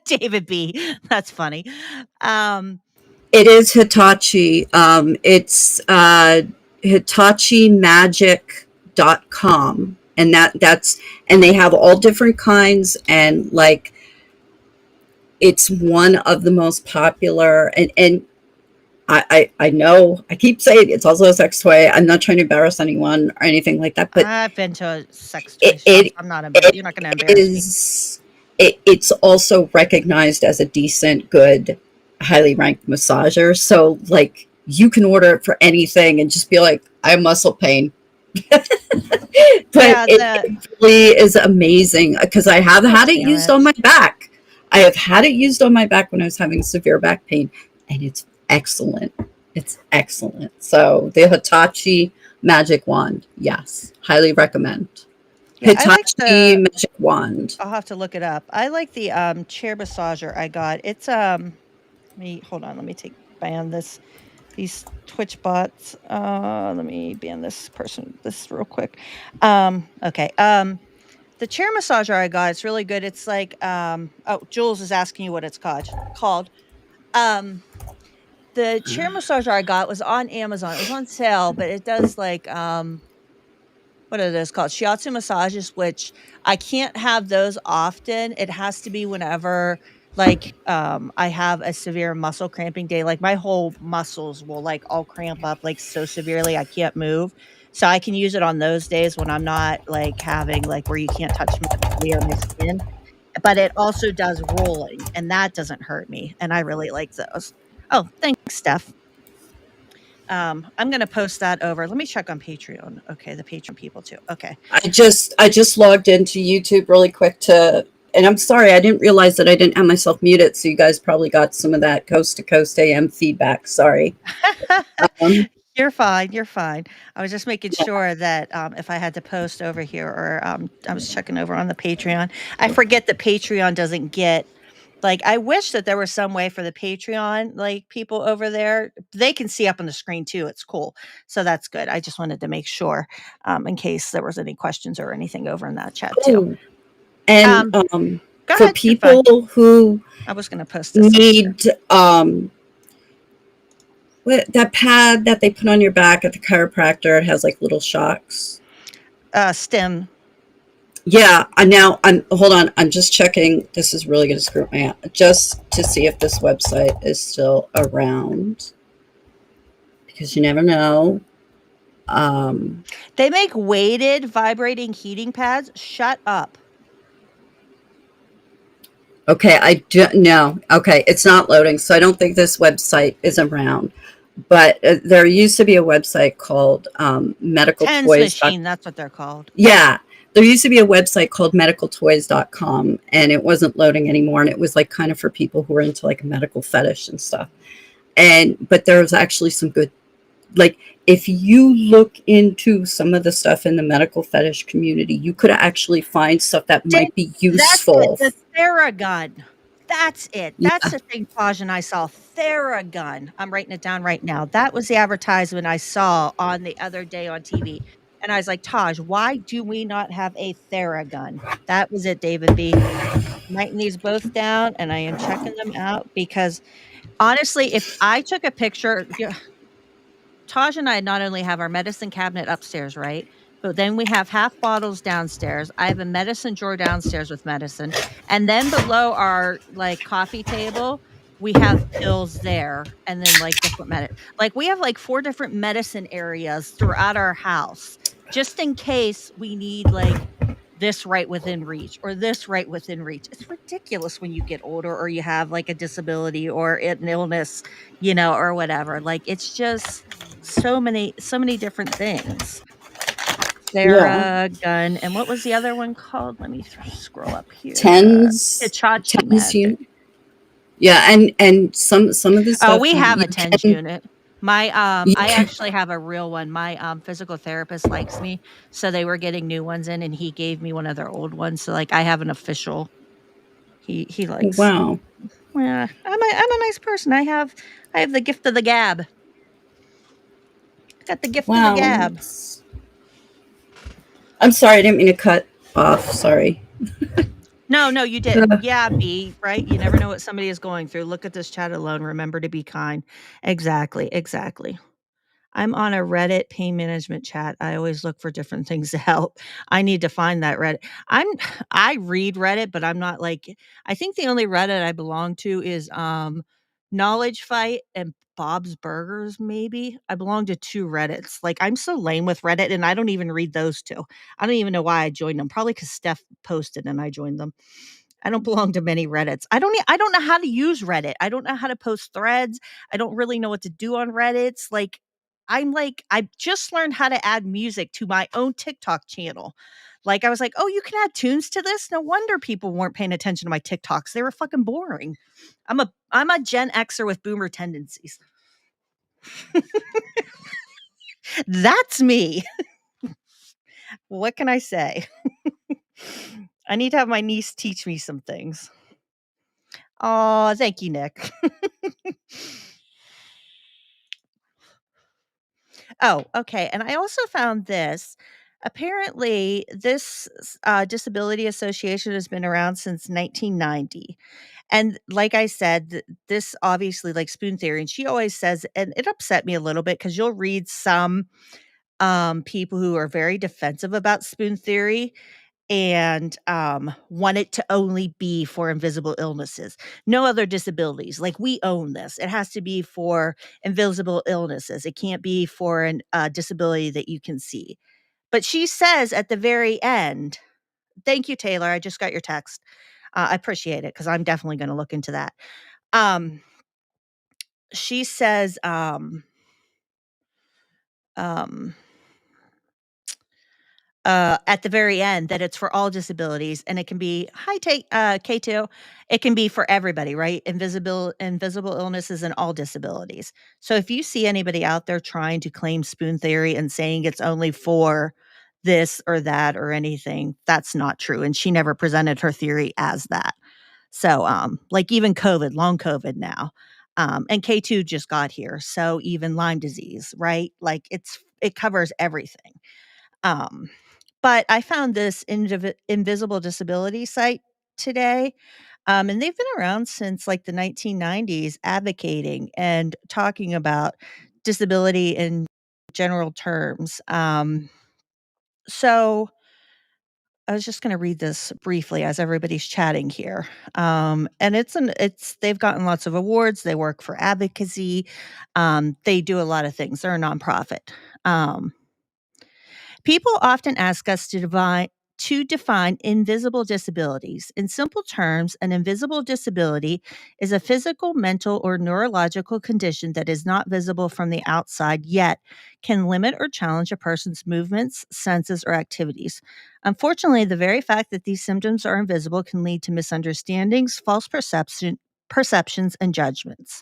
David B. That's funny. Um, It is Hitachi. It's HitachiMagic.com. And that's and they have all different kinds, and like it's one of the most popular, and I know I keep saying it's also a sex toy. I'm not trying to embarrass anyone or anything like that, but I've been to a sex toy it, shop. it, I'm not it you're not gonna embarrass me. it's also recognized as a decent, good, highly ranked massager. So like you can order it for anything and just be like, I have muscle pain. But Yeah, it really is amazing because I have God had it damn used it. on my back. I have had it used on my back when I was having severe back pain, and it's excellent. It's excellent. So the Hitachi Magic Wand, yes, highly recommend. Yeah, I like Hitachi Magic Wand. I'll have to look it up. I like the, chair massager I got. It's, let me hold on, let me ban these Twitch bots. Let me ban this real quick. Okay, the chair massager I got, it's really good. It's like, oh, Jules is asking you what it's called. Um, the chair massager I got was on Amazon. It was on sale, but it does like, what are those called? Shiatsu massages, which I can't have those often. It has to be whenever, like, I have a severe muscle cramping day. Like my whole muscles will like all cramp up like so severely I can't move. So I can use it on those days when I'm not like having like where you can't touch my body or my skin. But it also does rolling, and that doesn't hurt me. And I really like those. Oh, thanks, Steph. I'm gonna post that over. Let me check on Patreon. Okay, the Patreon people too. Okay. I just logged into YouTube really quick and I'm sorry, I didn't realize that I didn't have myself muted, so you guys probably got some of that coast to coast AM feedback. Sorry. Um, You're fine, you're fine. I was just making sure that, if I had to post over here or, I was checking over on the Patreon. I forget that Patreon doesn't get like, I wish that there was some way for the Patreon, like, people over there they can see up on the screen too, it's cool. So that's good. I just wanted to make sure, in case there was any questions or anything over in that chat too. oh, and Go for ahead, you're fine. people who I was gonna post this over here. need that pad that they put on your back at the chiropractor, it has like little shocks. Stem. Yeah, I'm hold on, I'm just checking. This is really going to screw me up. Just to see if this website is still around, because you never know. They make weighted vibrating heating pads. Shut up. Okay, I do no. Okay, it's not loading, so I don't think this website is around. But there used to be a website called Medical Tens Toys. machine, that's what they're called. Yeah, there used to be a website called medicaltoys.com, and it wasn't loading anymore, and it was like kind of for people who were into like a medical fetish and stuff. But there was actually some good, like if you look into some of the stuff in the medical fetish community, you could actually find stuff that Dang, might be that's it, useful. the Theragun. That's it. That's Yeah. the thing Taj and I saw, Theragun. I'm writing it down right now. That was the advertisement I saw on the other day on TV, and I was like, "Taj, why do we not have a Theragun?" That was it, David B. I'm writing these both down, and I am checking them out because, honestly, if I took a picture Taj and I not only have our medicine cabinet upstairs, right? But then we have half bottles downstairs. I have a medicine drawer downstairs with medicine. And then below our like coffee table, we have pills there and then like different like we have like 4 different medicine areas throughout our house just in case we need like this right within reach or this right within reach. It's ridiculous when you get older or you have like a disability or an illness, or whatever. Like it's just so many different things. Yeah. Theragun, and what was the other one called? Let me scroll up here. Tens Hitachi tens Magic. yeah, and some of the Oh, stuff we have you a TENS can unit. My, you I can actually have a real one. My, physical therapist likes me, so they were getting new ones in, and he gave me one of their old ones, so, like, I have an official he likes. wow. Yeah, I'm a nice person. I have the gift of the gab. I got the gift of the Wow. gab. I'm sorry, I didn't mean to cut off. Sorry. No, no, you didn't. Yeah, B, right? You never know what somebody is going through. Look at this chat alone. Remember to be kind. Exactly, exactly. I'm on a Reddit pain management chat. I always look for different things to help. I need to find that Reddit. I read Reddit, but I'm not like I think the only Reddit I belong to is Knowledge Fight and Bob's Burgers, maybe. I belong to 2 Reddits. Like, I'm so lame with Reddit, and I don't even read those 2. I don't even know why I joined them. Probably because Steph posted and I joined them. I don't belong to many Reddits. I don't know how to use Reddit. I don't know how to post threads. I don't really know what to do on Reddits. I just learned how to add music to my own TikTok channel. Like, I was like, "Oh, you can add tunes to this? No wonder people weren't paying attention to my TikToks. They were fucking boring." I'm a Gen Xer with boomer tendencies. That's me. What can I say? I need to have my niece teach me some things. Oh, thank you, Nick. Oh, okay, and I also found this. Apparently, this disability association has been around since 1990. And like I said, this obviously like spoon theory, and she always says, and it upset me a little bit because you'll read some people who are very defensive about spoon theory and want it to only be for invisible illnesses, no other disabilities. Like, we own this. It has to be for invisible illnesses. It can't be for an disability that you can see. But she says at the very end, thank you, Taylor. I just got your text. I appreciate it because I'm definitely going to look into that. Um, she says, um, at the very end that it's for all disabilities and it can be K2. It can be for everybody, right? Invisible illnesses and all disabilities. So if you see anybody out there trying to claim spoon theory and saying it's only for this or that or anything, that's not true. And she never presented her theory as that. So like even COVID, long COVID now. And K2 just got here. So even Lyme disease, right? Like it covers everything. Um, but I found this invisible disability site today, and they've been around since like the 1990s, advocating and talking about disability in general terms. So I was just going to read this briefly as everybody's chatting here, and it's they've gotten lots of awards. They work for advocacy. They do a lot of things. They're a nonprofit. Um, People often ask us to define invisible disabilities. In simple terms, an invisible disability is a physical, mental, or neurological condition that is not visible from the outside, yet can limit or challenge a person's movements, senses, or activities. Unfortunately, the very fact that these symptoms are invisible can lead to misunderstandings, false perceptions, and judgments.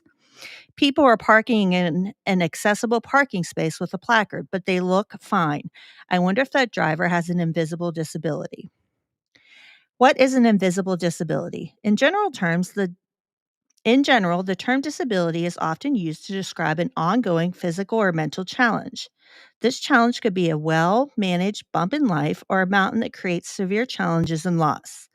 People are parking in an accessible parking space with a placard, but they look fine. I wonder if that driver has an invisible disability. What is an invisible disability? In general, the term disability is often used to describe an ongoing physical or mental challenge. This challenge could be a well managed bump in life or a mountain that creates severe challenges and loss.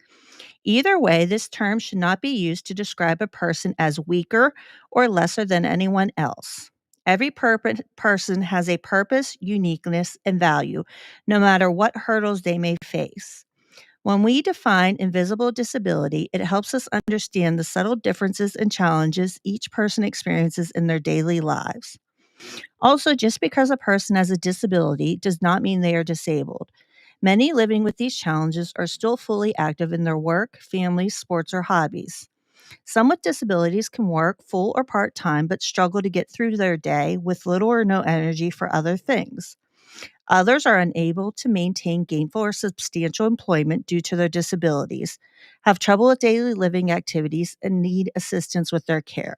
Either way, this term should not be used to describe a person as weaker or lesser than anyone else. Every person has a purpose, uniqueness, and value, no matter what hurdles they may face. When we define invisible disability, it helps us understand the subtle differences and challenges each person experiences in their daily lives. Also, just because a person has a disability does not mean they are disabled. Many living with these challenges are still fully active in their work, family, sports, or hobbies. Some with disabilities can work full or part time but struggle to get through their day with little or no energy for other things. Others are unable to maintain gainful or substantial employment due to their disabilities, have trouble with daily living activities, and need assistance with their care.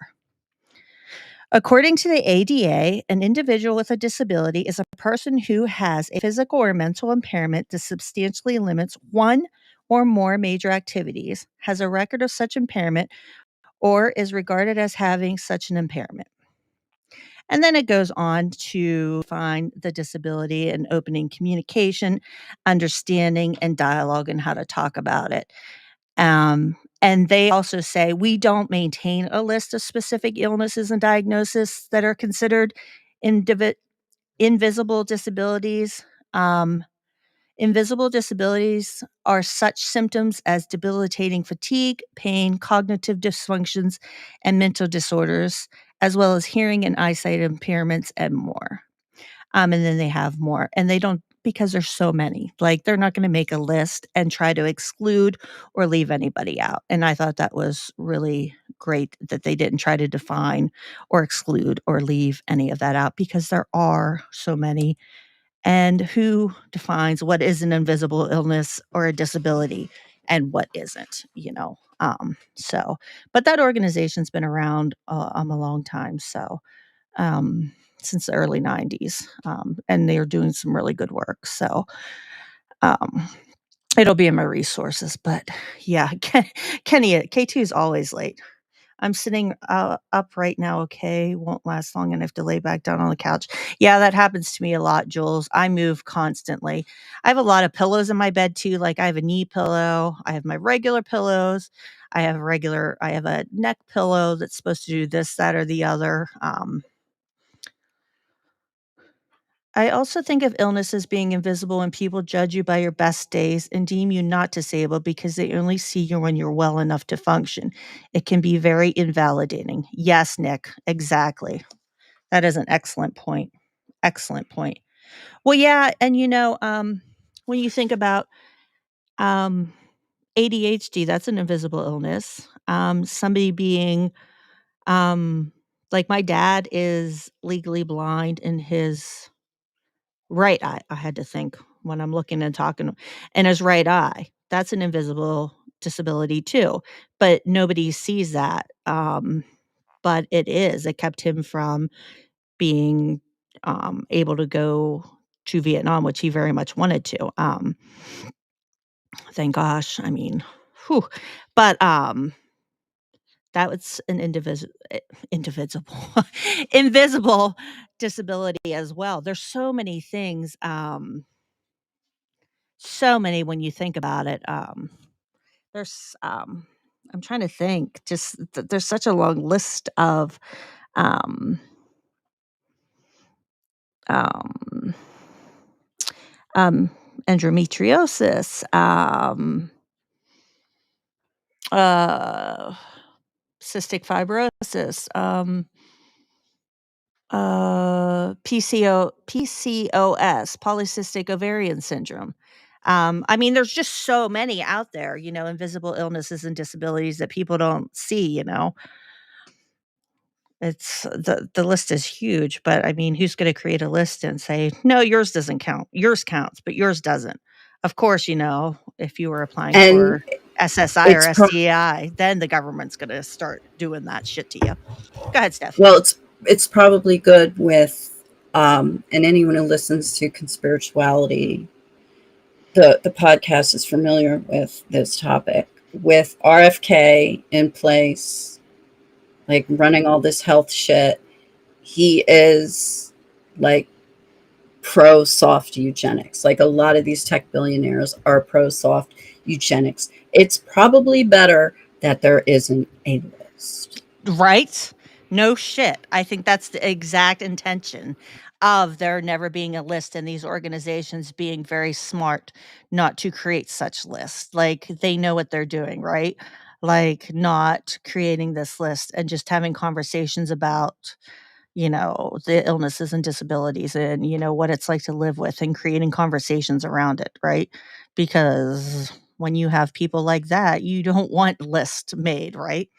According to the ADA, an individual with a disability is a person who has a physical or mental impairment that substantially limits one or more major activities, has a record of such impairment, or is regarded as having such an impairment. And then it goes on to find the disability and opening communication, understanding, and dialogue and how to talk about it. And they also say we don't maintain a list of specific illnesses and diagnoses that are considered indivi- invisible disabilities. Um, Invisible disabilities are such symptoms as debilitating fatigue, pain, cognitive dysfunctions, and mental disorders, as well as hearing and eyesight impairments and more. And then they have more, and they don't, because there's so many. Like, they're not going to make a list and try to exclude or leave anybody out. And I thought that was really great that they didn't try to define or exclude or leave any of that out, because there are so many. And who defines what is an invisible illness or a disability and what isn't, you know? So, but that organization's been around a long time. So, um, since the early 90s, and they're doing some really good work. So, um, it'll be in my resources. But yeah, Kenny at K2 is always late. I'm sitting up right now. Okay, won't last long, and I have to lay back down on the couch. Yeah, that happens to me a lot, Jules. I move constantly. I have a lot of pillows in my bed too. Like, I have a knee pillow. I have my regular pillows. I have a neck pillow that's supposed to do this, that, or the other. I also think of illness as being invisible when people judge you by your best days and deem you not disabled because they only see you when you're well enough to function. It can be very invalidating. Yes, Nick, exactly. That is an excellent point. Excellent point. Well, yeah, and when you think about um, ADHD, that's an invisible illness. Somebody being like, my dad is legally blind in his right eye. I had to think when I'm looking and talking, and his right eye. That's an invisible disability too, but nobody sees that. But it is. It kept him from being able to go to Vietnam, which he very much wanted to. Thank gosh. I mean, whew. But that was an indivisible, invisible disability as well. There's so many things. So many when you think about it. There's I'm trying to think. Just there's such a long list of um, um, um, endometriosis, uh, cystic fibrosis, PCOS, polycystic ovarian syndrome. I mean, there's just so many out there, invisible illnesses and disabilities that people don't see, It's the list is huge, but I mean, who's gonna create a list and say, "No, yours doesn't count. Yours counts, but yours doesn't." Of course, if you were applying And for SSI or it's SDI, then the government's gonna start doing that shit to you. Go ahead, Steph. well, it's probably good with and anyone who listens to conspirituality, the podcast is familiar with this topic. With RFK in place, like running all this health shit, he is like pro soft eugenics. Like, a lot of these tech billionaires are pro soft eugenics. It's probably better that there isn't a list. Right? No shit. I think that's the exact intention of there never being a list, and these organizations being very smart not to create such lists. Like, they know what they're doing, right? Like, not creating this list and just having conversations about, the illnesses and disabilities and, what it's like to live with, and creating conversations around it, right? Because when you have people like that, you don't want lists made, right?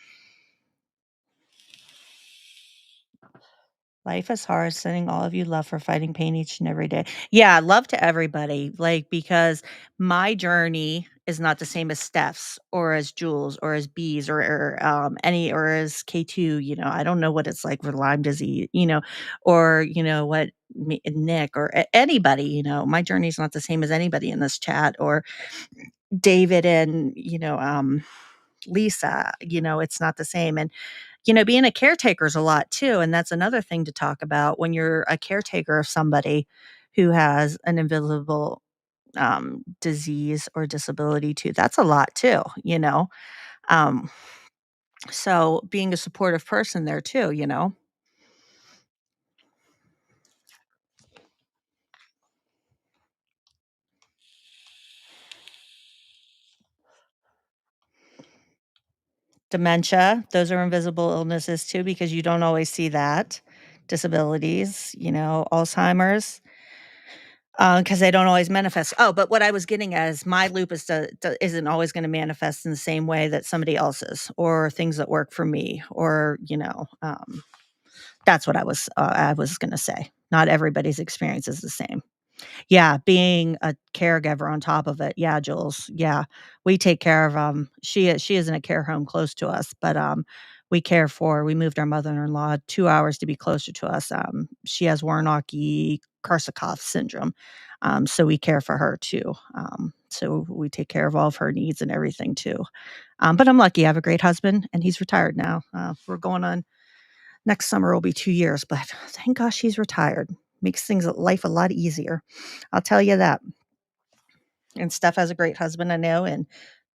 Life is hard. Sending all of you love for fighting pain each and every day. Yeah, love to everybody. Like, because my journey is not the same as Steph's or as Jules or as B's or as K2. I don't know what it's like for Lyme disease, or, Nick or anybody, my journey is not the same as anybody in this chat, or David and, Lisa, it's not the same. And being a caretaker is a lot too, and that's another thing to talk about when you're a caretaker of somebody who has an invisible disease or disability too. That's a lot too, you know? Um, so being a supportive person there too, you know? Dementia, those are invisible illnesses too because you don't always see that. Disabilities, you know, Alzheimer's, because they don't always manifest. Oh, but what I was getting at is my lupus isn't always gonna manifest in the same way that somebody else's or things that work for me or, you know, that's what I was gonna say. Not everybody's experience is the same. Yeah, being a caregiver on top of it. Yeah, Jules. Yeah. We take care of, she is in a care home close to us, but, we moved our mother-in-law 2 hours to be closer to us. She has Wernicke-Korsakoff syndrome, so we care for her too. So we take care of all of her needs and everything too. But I'm lucky. I have a great husband, and he's retired now. We're going on next summer will be 2 years, but thank gosh he's retired. Makes life a lot easier. I'll tell you that. And Steph has a great husband, I know, and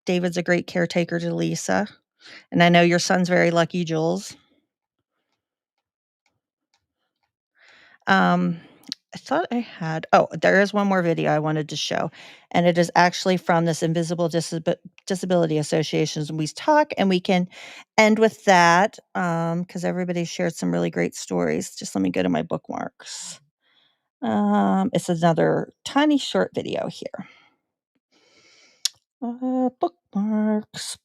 David's a great caretaker to Lisa. And I know your son's very lucky, Jules. Um, I thought I had there is one more video I wanted to show, and it is actually from this Invisible Disability Associations, and we talk, and we can end with that, because everybody shared some really great stories. Just let me go to my bookmarks. It's another tiny short video here. Bookmarks.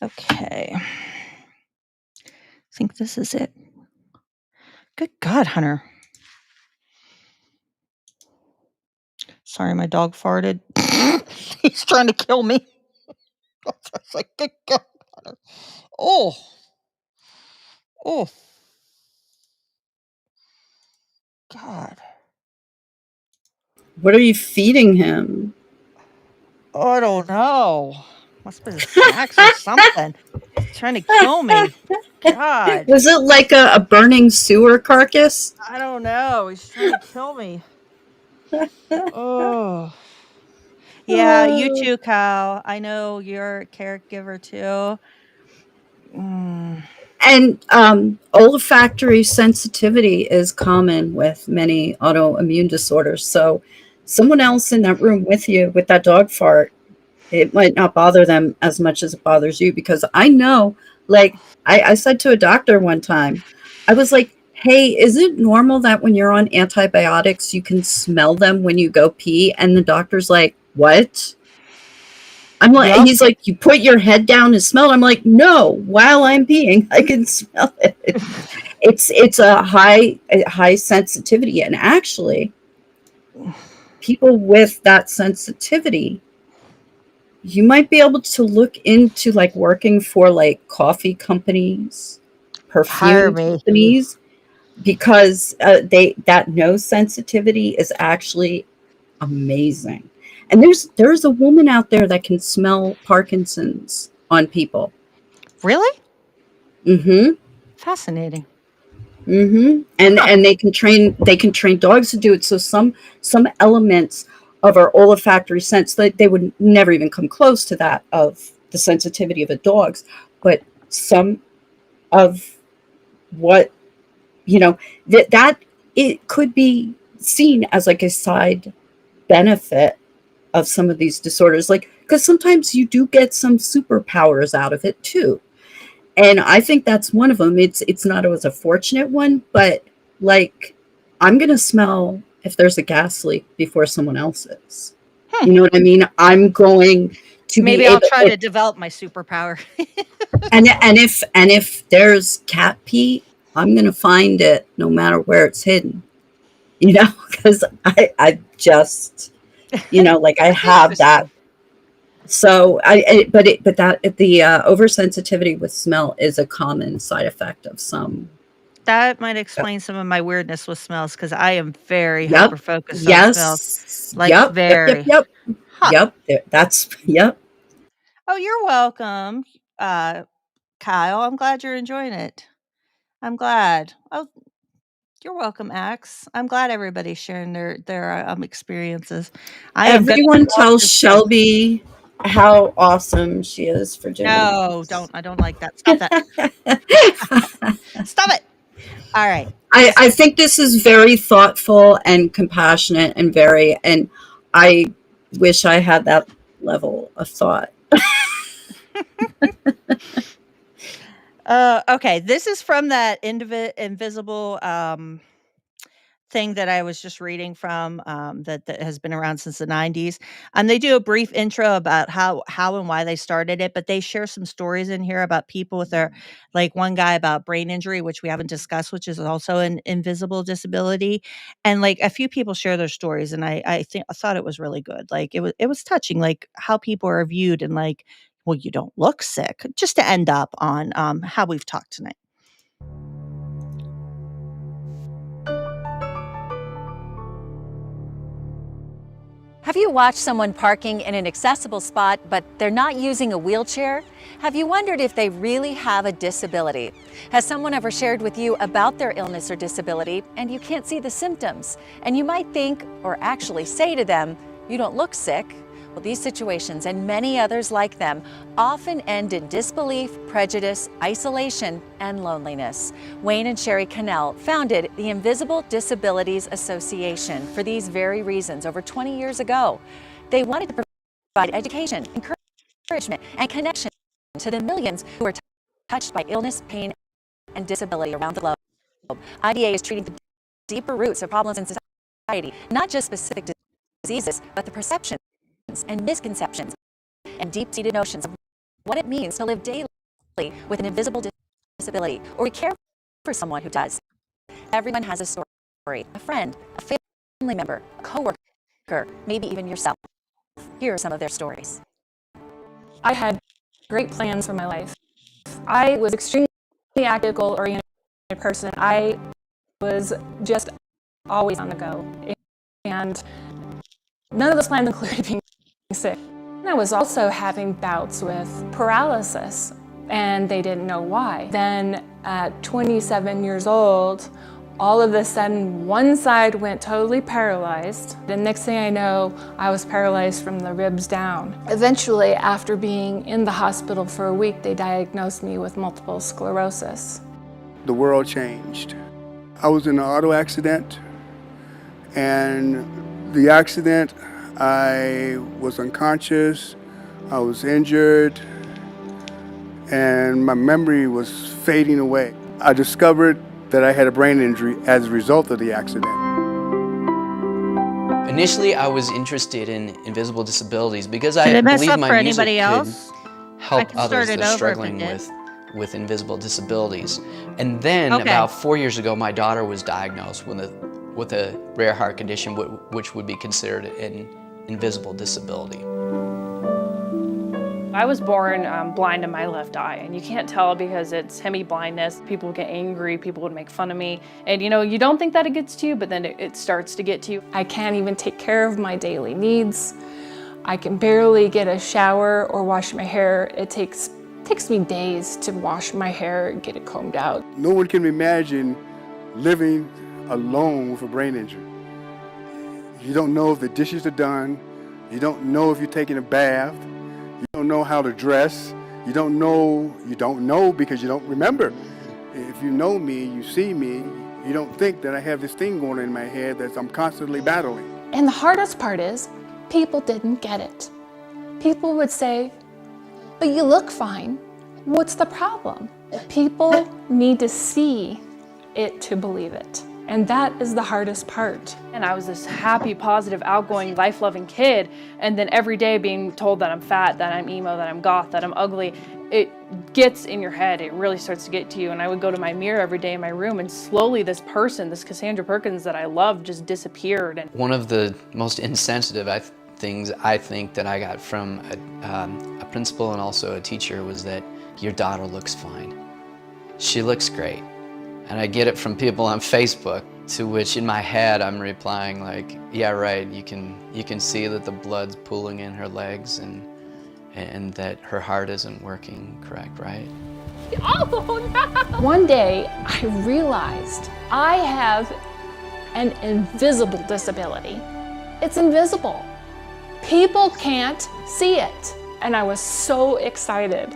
Okay. I think this is it. Good God, Hunter. Sorry, my dog farted. He's trying to kill me. It's like, good God, Hunter. Oh, oh, God. What are you feeding him? I don't know. Must be the snacks or something. He's trying to kill me. God. Was it like a burning sewer carcass? I don't know. He's trying to kill me. Oh. Yeah, you Uh, too, Kyle. I know you're a caregiver too. Mm. and olfactory sensitivity is common with many autoimmune disorders. So, someone else in that room with you with that dog fart, it might not bother them as much as it bothers you because I know, like, I said to a doctor one time, I was like, hey, is it normal that when you're on antibiotics, you can smell them when you go pee? And the doctor's like, what? I'm like, Yep. he's like, you put your head down and smell it. I'm like, no, while I'm peeing, I can smell it. It's a high sensitivity, and actually, people with that sensitivity, you might be able to look into like working for like coffee companies, Hire perfume me. companies, because they that nose sensitivity is actually amazing. And there's a woman out there that can smell Parkinson's on people. Really? Mm-hmm. Fascinating. Mm-hmm. Huh. And they can train dogs to do it. So some elements of our olfactory sense that they would never even come close to that of the sensitivity of a dog's, but some of what that it could be seen as like a side benefit of some of these disorders, like because sometimes you do get some superpowers out of it too, and I think that's one of them. It's not always a fortunate one, but like I'm gonna smell if there's a gas leak before someone else is. Hmm. You know what I mean? I'm going to be Maybe I'll able try to develop my superpower. and if there's cat pee, I'm gonna find it no matter where it's hidden. Because I just like I have that. Interesting. So but that the oversensitivity with smell is a common side effect of some. That might Yep. explain some of my weirdness with smells because I am very Yep. hyper focused on smells. Yes. Like Yep. Yep. Yep. very. Yep. Huh. Yep. That's yep. Oh, you're welcome, uh, Kyle. I'm glad you're enjoying it. I'm glad. Oh, You're welcome, Ax. I'm glad everybody's sharing their experiences. I am gonna Everyone walk tells this. Shelby how awesome she is for doing No, this. I don't like that. Stop that. Stop it. All right. I think this is very thoughtful and compassionate and and I wish I had that level of thought. Okay. This is from that invisible thing that I was just reading from, that has been around since the 90s. They do a brief intro about how and why they started it, but they share some stories in here about people with their, like one guy about brain injury, which we haven't discussed, which is also an invisible disability. And like a few people share their stories, and I thought it was really good. Like it was touching, like how people are viewed, and like, well, you don't look sick, just to end up on how we've talked tonight. Have you watched someone parking in an accessible spot, but they're not using a wheelchair? Have you wondered if they really have a disability? Has someone ever shared with you about their illness or disability and you can't see the symptoms? And you might think, or actually say to them, you don't look sick. Well, these situations and many others like them often end in disbelief, prejudice, isolation, and loneliness. Wayne and Sherry Cannell founded the Invisible Disabilities Association for these very reasons over 20 years ago. They wanted to provide education, encouragement, and connection to the millions who are touched by illness, pain, and disability around the globe. IDA is treating the deeper roots of problems in society, not just specific diseases, but the perceptions and misconceptions and deep-seated notions of what it means to live daily with an invisible disability or to care for someone who does. Everyone has a story, a friend, a family member, a coworker, maybe even yourself. Here are some of their stories. I had great plans for my life. I was extremely active, goal-oriented person. I was just always on the go. And none of those plans included being sick. I was also having bouts with paralysis, and they didn't know why. Then at 27 years old, all of a sudden, one side went totally paralyzed. The next thing I know, I was paralyzed from the ribs down. Eventually, after being in the hospital for a week, they diagnosed me with multiple sclerosis. The world changed. I was in an auto accident, and the accident, I was unconscious, I was injured, and my memory was fading away. I discovered that I had a brain injury as a result of the accident. Initially, I was interested in invisible disabilities because Did I it mess believe up my for music anybody else? could I help can others start that it are over if it struggling did. with invisible disabilities. And then Okay. about 4 years ago, my daughter was diagnosed with a rare heart condition, which would be considered an invisible disability. I was born blind in my left eye, and you can't tell because it's hemi-blindness. People would get angry, people would make fun of me, and you don't think that it gets to you, but then it starts to get to you. I can't even take care of my daily needs. I can barely get a shower or wash my hair. It takes me days to wash my hair and get it combed out. No one can imagine living alone with a brain injury. You don't know if the dishes are done. You don't know if you're taking a bath. You don't know how to dress. You don't know because you don't remember. If you know me, you see me, you don't think that I have this thing going on in my head that I'm constantly battling. And the hardest part is, people didn't get it. People would say, but you look fine. What's the problem? People need to see it to believe it. And that is the hardest part. And I was this happy, positive, outgoing, life-loving kid, and then every day being told that I'm fat, that I'm emo, that I'm goth, that I'm ugly, it gets in your head. It really starts to get to you. And I would go to my mirror every day in my room, and slowly this person, this Cassandra Perkins that I loved, just disappeared. And One of the most insensitive things I think that I got from a principal and also a teacher was that your daughter looks fine. She looks great. And I get it from people on Facebook, to which in my head I'm replying like, yeah, right, you can see that the blood's pooling in her legs and that her heart isn't working correct, right? Oh no! One day I realized I have an invisible disability. It's invisible. People can't see it. And I was so excited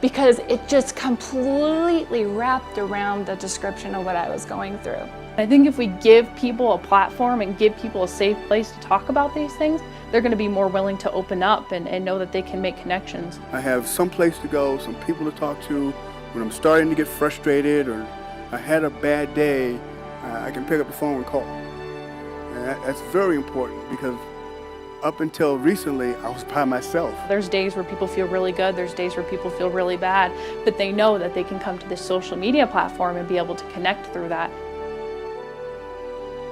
because it just completely wrapped around the description of what I was going through. I think if we give people a platform and give people a safe place to talk about these things, they're going to be more willing to open up and know that they can make connections. I have some place to go, some people to talk to. When I'm starting to get frustrated or I had a bad day, I can pick up the phone and call. And that's very important because up until recently, I was by myself. There's days where people feel really good, there's days where people feel really bad, but they know that they can come to this social media platform and be able to connect through that.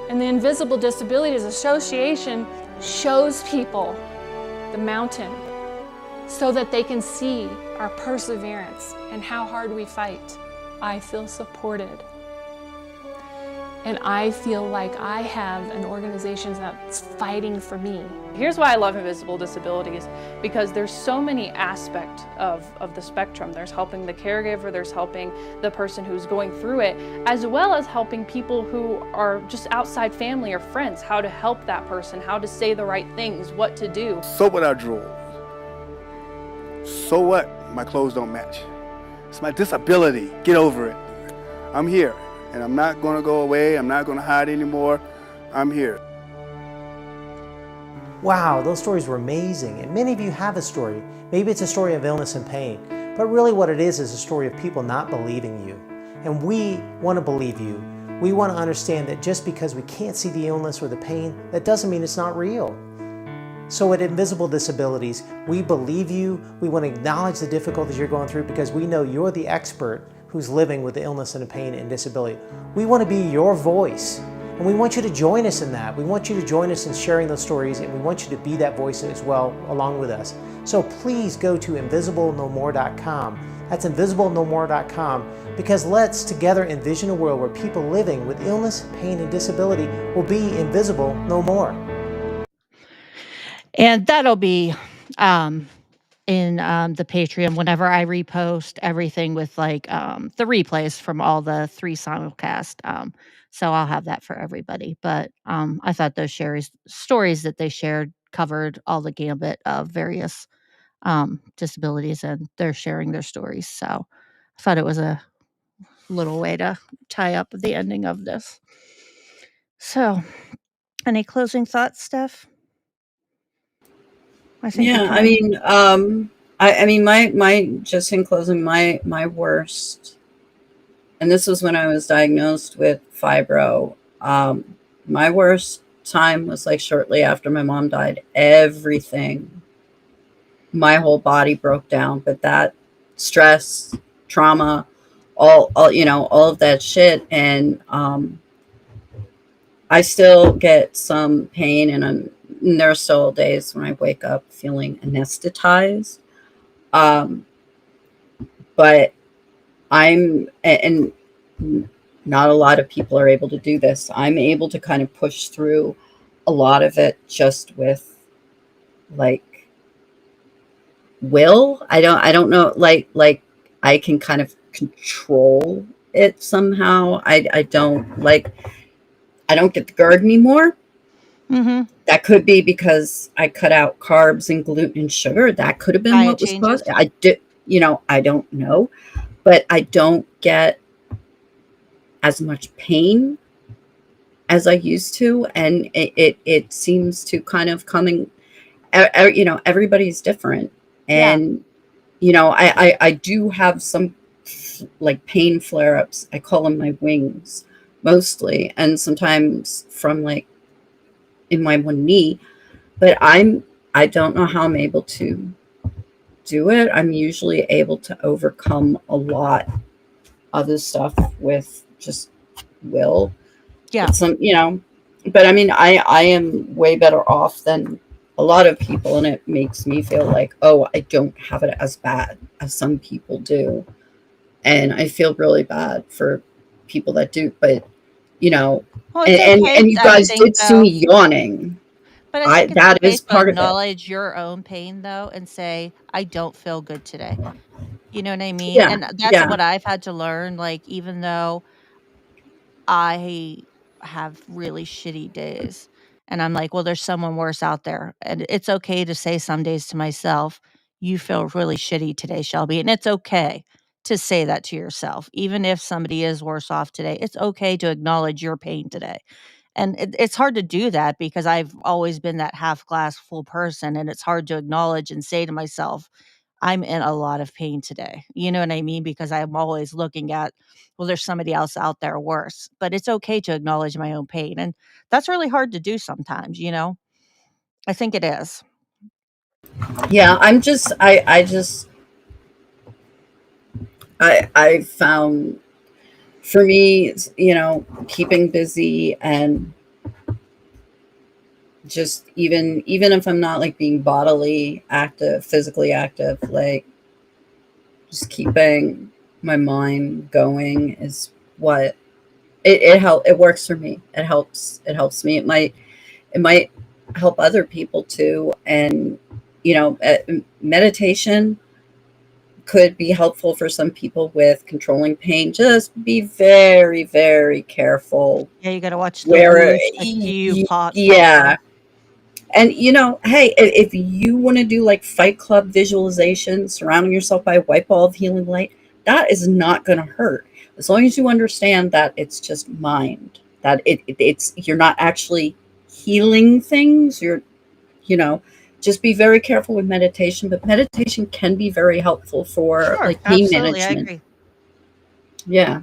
And the Invisible Disabilities Association shows people the mountain so that they can see our perseverance and how hard we fight. I feel supported. And I feel like I have an organization that's fighting for me. Here's why I love Invisible Disabilities, because there's so many aspects of the spectrum. There's helping the caregiver, there's helping the person who's going through it, as well as helping people who are just outside family or friends, how to help that person, how to say the right things, what to do. So what our drawers? So what? My clothes don't match. It's my disability. Get over it. I'm here. And I'm not going to go away. I'm not going to hide anymore. I'm here. Wow, those stories were amazing. And many of you have a story. Maybe it's a story of illness and pain. But really what it is a story of people not believing you. And we want to believe you. We want to understand that just because we can't see the illness or the pain, that doesn't mean it's not real. So at Invisible Disabilities, we believe you. We want to acknowledge the difficulties you're going through because we know you're the expert who's living with the illness and the pain and disability. We want to be your voice, and we want you to join us in that. We want you to join us in sharing those stories, and we want you to be that voice as well along with us. So please go to invisiblenomore.com. That's invisiblenomore.com, because let's together envision a world where people living with illness, pain, and disability will be invisible no more. And that'll be in the Patreon whenever I repost everything with like the replays from all the 3 simulcast. So I'll have that for everybody. But I thought those stories that they shared covered all the gambit of various disabilities, and they're sharing their stories. So I thought it was a little way to tie up the ending of this. So, any closing thoughts, Steph? I think Yeah, I mean, my just in closing, my worst, and this was when I was diagnosed with fibro. My worst time was like shortly after my mom died. Everything, my whole body broke down. But that stress, trauma, all all of that shit, and I still get some pain, and there are still days when I wake up feeling anesthetized. But and not a lot of people are able to do this. I'm able to kind of push through a lot of it just with like will. I don't know, like I can kind of control it somehow. I don't get the GERD anymore. Mm-hmm. That could be because I cut out carbs and gluten and sugar. That could have been Diet what was changes. caused. I did, I don't know, but I don't get as much pain as I used to, and it seems to kind of coming. Everybody's different, and I do have some like pain flare-ups. I call them my wings mostly, and sometimes from like in my one knee, but I don't know how I'm able to do it. I'm usually able to overcome a lot of this stuff with just will. Yeah. But I mean, I am way better off than a lot of people, and it makes me feel like, oh, I don't have it as bad as some people do. And I feel really bad for people that do, but Well, and you guys did see me yawning. But I think it's that okay is to part of it. acknowledge your own pain though and say, "I don't feel good today." You know what I mean? Yeah, And that's yeah. what I've had to learn, like, even though I have really shitty days, and I'm like, "Well, there's someone worse out there." And it's okay to say some days to myself, "You feel really shitty today, Shelby." And it's okay to say that to yourself. Even if somebody is worse off today, it's okay to acknowledge your pain today. And it's hard to do that because I've always been that half glass full person, and it's hard to acknowledge and say to myself, "I'm in a lot of pain today." You know what I mean? Because I'm always looking at, well, there's somebody else out there worse. But it's okay to acknowledge my own pain, and that's really hard to do sometimes, you know? I think it is. Yeah, I found, for me, keeping busy, and just even if I'm not like being bodily active, physically active, like just keeping my mind going is what it works for me. It helps me. It might help other people too. And meditation could be helpful for some people with controlling pain. Just be very, very careful Yeah, you gotta watch the where, whoosh, the cue pop yeah. up. And hey, if you want to do like Fight Club visualization, surrounding yourself by a white ball of healing light, that is not going to hurt. As long as you understand that it's just mind, that it's you're not actually healing things. You know, just be very careful with meditation. But meditation can be very helpful for Sure, like pain absolutely, I management. agree. Yeah.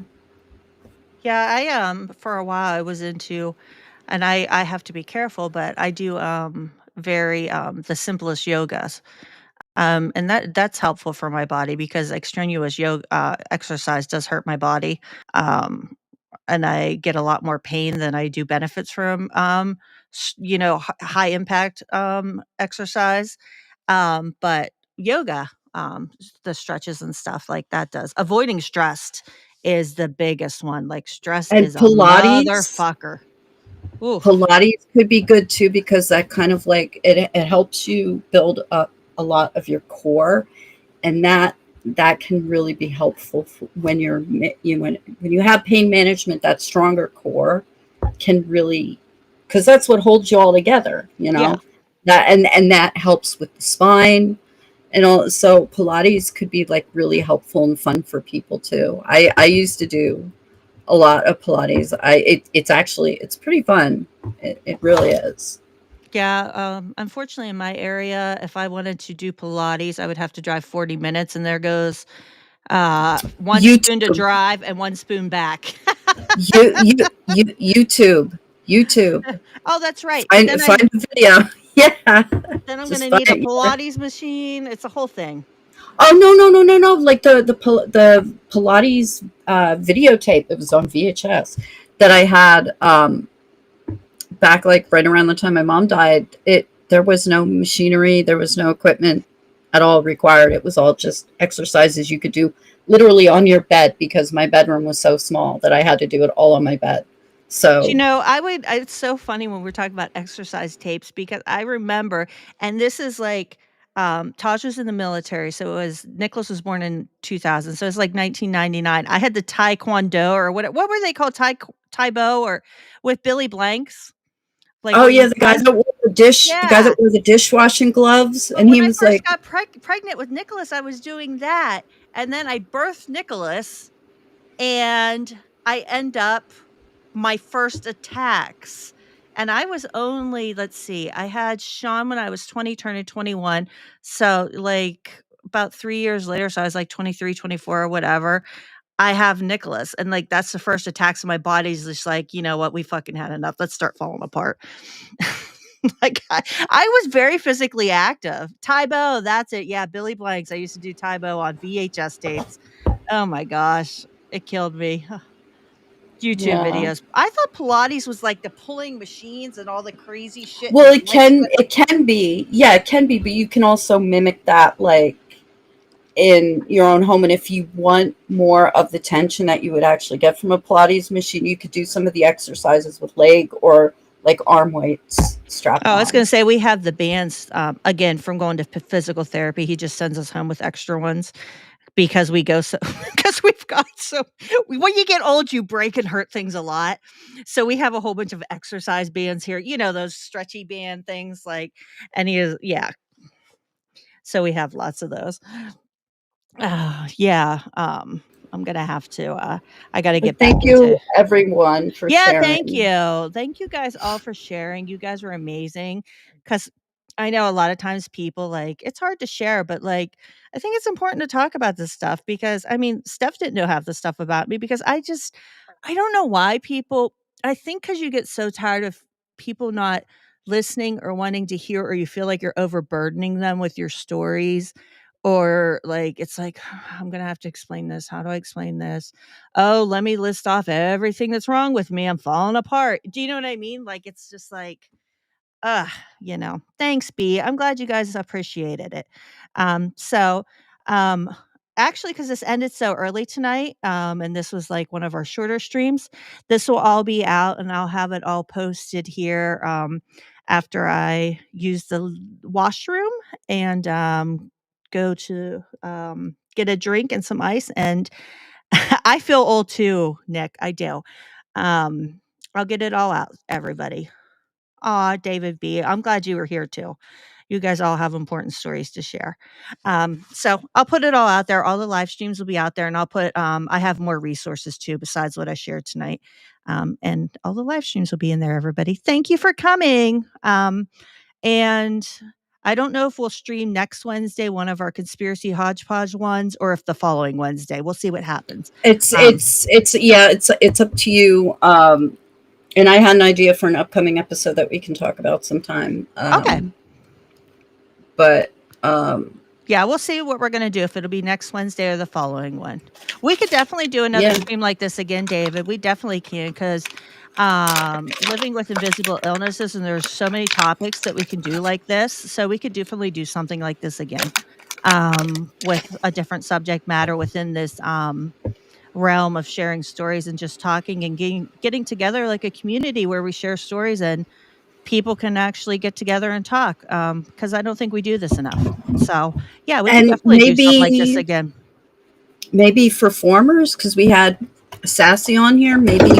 Yeah, for a while I was into, and I have to be careful, but I do, very, the simplest yogas. And that's helpful for my body because extraneous yoga exercise does hurt my body. Um, and I get a lot more pain than I do benefits from, high impact exercise. But yoga, the stretches and stuff like that does. Avoiding stress is the biggest one. Like stress And is a Pilates. motherfucker. Oof. Pilates could be good too, because that kind of like it helps you build up a lot of your core, and that can really be helpful for when when you have pain management. That stronger core can really, because that's what holds you all together. Yeah. That, and that helps with the spine and all. So Pilates could be like really helpful and fun for people too. I used to do a lot of Pilates. It's pretty fun. It really is. Yeah, unfortunately, in my area, if I wanted to do Pilates, I would have to drive 40 minutes, and there goes 1 spoon to YouTube, drive and 1 spoon back. YouTube. Oh, that's right. But Find a video. Yeah, then I'm just gonna find need a your. Pilates machine. It's a whole thing. Oh, no, no, no, no, no! Like the Pilates videotape that was on VHS that I had, back like right around the time my mom died. There was no machinery, there was no equipment at all required. It was all just exercises you could do literally on your bed, because my bedroom was so small that I had to do it all on my bed. You So, know, it's so funny when we're talking about exercise tapes because I remember, and this is like, Taj was in the military, so it was Nicholas was born in 2000, so it's like 1999. I had the Taekwondo or what were they called? Taibo or with Billy Blanks? Like oh where yeah, you punch. the guy Yeah. that wore the dishwashing gloves, But and when he I was first like, got pregnant with Nicholas, I was doing that, and then I birthed Nicholas, and I end up my first attacks, and I was only let's see, I had Sean when I was 20, turning 21, so, like, about 3 years later, so I was, like, 23, 24, or whatever, I have Nicholas, and, like, that's the first attacks, and my body's just like, "You know what? We fucking had enough. Let's start falling apart." Like, I was very physically active. Taibo, that's it, yeah, Billy Blanks, I used to do Taibo on VHS tapes. Oh my gosh, it killed me. YouTube yeah. videos. I thought Pilates was like the pulling machines and all the crazy shit and Well, the lights that it can be, yeah, it can be, but you can also mimic that like in your own home. And if you want more of the tension that you would actually get from a Pilates machine, you could do some of the exercises with leg or like arm weights strapped Oh, I was going on. to say we have the bands again from going to physical therapy. He just sends us home with extra ones because we go so because we've got so when you get old you break and hurt things a lot. So we have a whole bunch of exercise bands here. You know those stretchy band things like and he is yeah. So we have lots of those. Yeah, I'm gonna have to. I got to But get back thank you, into. everyone, for Yeah, thank sharing. you. Thank you guys all for sharing. You guys were amazing. Cause I know a lot of times people like it's hard to share, but like I think it's important to talk about this stuff because I mean, Steph didn't know half the stuff about me because I don't know why people I think because you get so tired of people not listening or wanting to hear, or you feel like you're overburdening them with your stories. Or like it's like I'm gonna have to explain this. How do I explain this? Oh, let me list off everything that's wrong with me. I'm falling apart. Do you know what I mean? Like it's just like Ugh, thanks, B. I'm glad you guys appreciated it. So, um, actually, because this ended so early tonight, and this was like one of our shorter streams, this will all be out and I'll have it all posted here after I use the washroom and go to get a drink and some ice. And I feel old too, Nick. I do. Um, I'll get it all out, everybody. Aw, David B. I'm glad you were here too. You guys all have important stories to share. So I'll put it all out there. All the live streams will be out there, and I'll put. I have more resources too besides what I shared tonight, and all the live streams will be in there. Everybody, thank you for coming. And I don't know if we'll stream next Wednesday, one of our conspiracy hodgepodge ones, or if the following Wednesday. We'll see what happens. It's up to you. And I had an idea for an upcoming episode that we can talk about sometime. Okay. But Yeah, we'll see what we're gonna do, if it'll be next Wednesday or the following one. We could definitely do another Yeah. stream like this again, David. We definitely can because living with invisible illnesses, and there's so many topics that we can do like this. So we could definitely do something like this again with a different subject matter within this realm of sharing stories and just talking and getting together like a community where we share stories and people can actually get together and talk because I don't think we do this enough. So, yeah, we could and definitely do something like this again. maybe for formers, because we had Sassy on here, maybe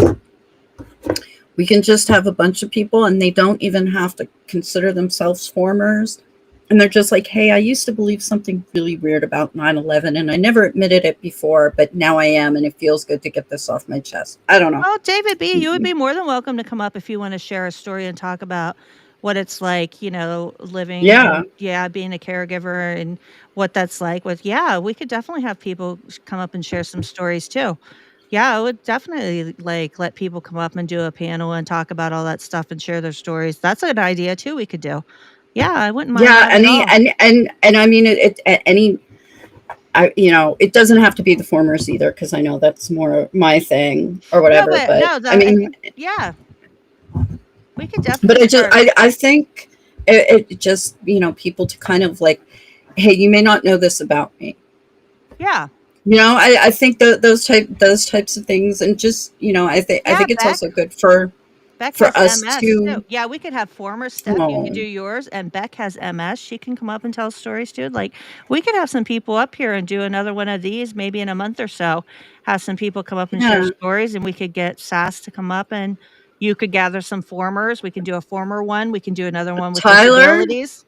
we can just have a bunch of people and they don't even have to consider themselves formers. And they're just like, hey, I used to believe something really weird about 9/11 and I never admitted it before, but now I am. And it feels good to get this off my chest. I don't know. Oh, David B., you would be more than welcome to come up if you want to share a story and talk about what it's like, living, being a caregiver and what that's like we could definitely have people come up and share some stories too. Yeah, I would definitely like let people come up and do a panel and talk about all that stuff and share their stories. That's an idea too we could do. Yeah, I wouldn't mind that at all. And I mean, it doesn't have to be the formers either, because I know that's more my thing or whatever. I mean, yeah, we could but definitely. I think it just, people to kind of like, hey, you may not know this about me. Yeah. I think those types of things, and just, I think it's also good for Beck has us MS to. too. Yeah, we could have former Steph. You could do yours, and Beck has MS. She can come up and tell stories too. Like we could have some people up here and do another one of these, maybe in a month or so. Have some people come up and share stories, and we could get Sass to come up, and you could gather some formers. We can do a former one. We can do another one with Tyler. disabilities.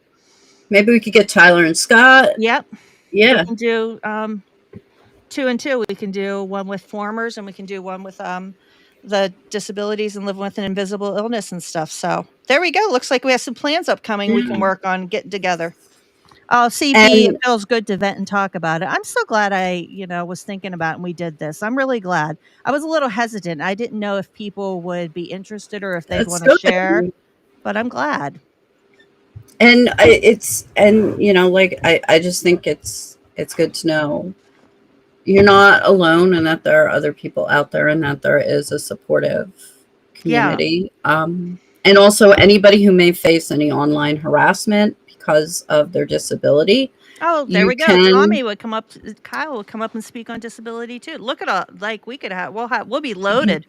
Maybe we could get Tyler and Scott. Yep. Yeah. We can do 2 and 2. We can do one with formers, and we can do one with the disabilities and living with an invisible illness and stuff. So there we go. Looks like we have some plans upcoming we can work on getting together. Oh, CB, it feels good to vent and talk about it. I'm so glad I, was thinking about it and we did this. I'm really glad. I was a little hesitant. I didn't know if people would be interested or if they'd want to share, but I'm glad. And I just think it's good to know you're not alone, and that there are other people out there, and that there is a supportive community. Yeah. And also anybody who may face any online harassment because of their disability. Oh, there we go. Tommy would come up. Kyle would come up and speak on disability too. Look at all, like we could have. We'll be loaded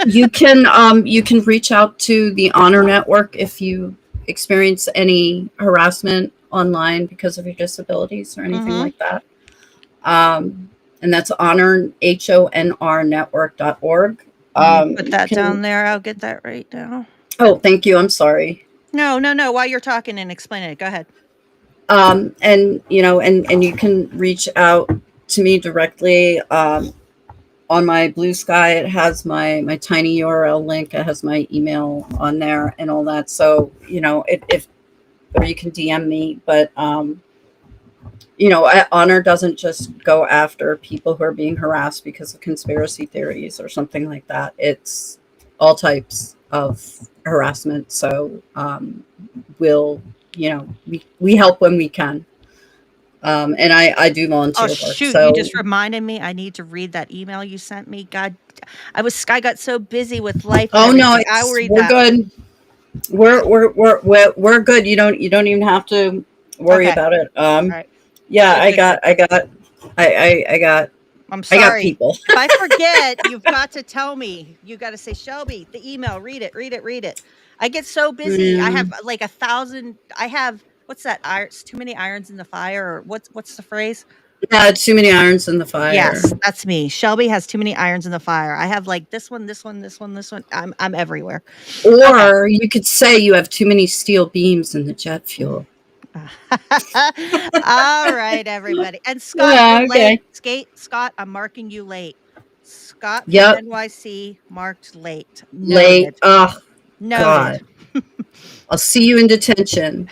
You can reach out to the Honor Network if you experience any harassment online because of your disabilities or anything Mhm. like that. And that's honor, HONR network.org. Let me put You that down can, there. I'll get that right now. oh, thank you. I'm sorry. No, no, no. While you're talking and explaining it, go ahead. And and you can reach out to me directly. On my Blue Sky, it has my tiny URL link. It has my email on there and all that. So if or you can DM me. But Honor doesn't just go after people who are being harassed because of conspiracy theories or something like that. It's all types of harassment. So we'll we help when we can. And I do Oh, volunteer work. shoot, you So just reminded me. I need to read that email you sent me. God, I got so busy with life and oh no, everything. I will read we're that. good. We're good. You don't even have to worry Okay. about it. All right. Yeah, Good, good, good. I'm I got sorry. people. If I forget, you've got to tell me. You got to say, Shelby, the email, read it, read it, read it. I get so busy. I Yeah, have like 1,000. I have, what's that? Too many irons in the fire, or what's the phrase? yeah, too many irons in the fire. Yes, that's me. Shelby has too many irons in the fire. I have like this one, this one, this one, this one. I'm everywhere. Okay. Or you could say you have too many steel beams in the jet fuel. All right, everybody. And Scott, Yeah, you're late. okay. Scott, I'm marking you late. Scott from Yep, NYC marked late. late. Noted. Oh Noted. God, I'll see you in detention.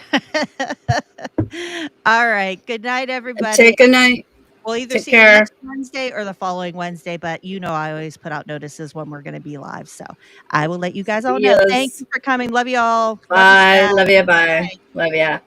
All right. Good night, everybody. Take a night. We'll either Take see you care. next Wednesday or the following Wednesday, but I always put out notices when we're going to be live. So I will let you guys all See know. Thank yous. you for coming. Love you all. Love you, Bye. Scott. Love ya. Bye. Bye. Love ya.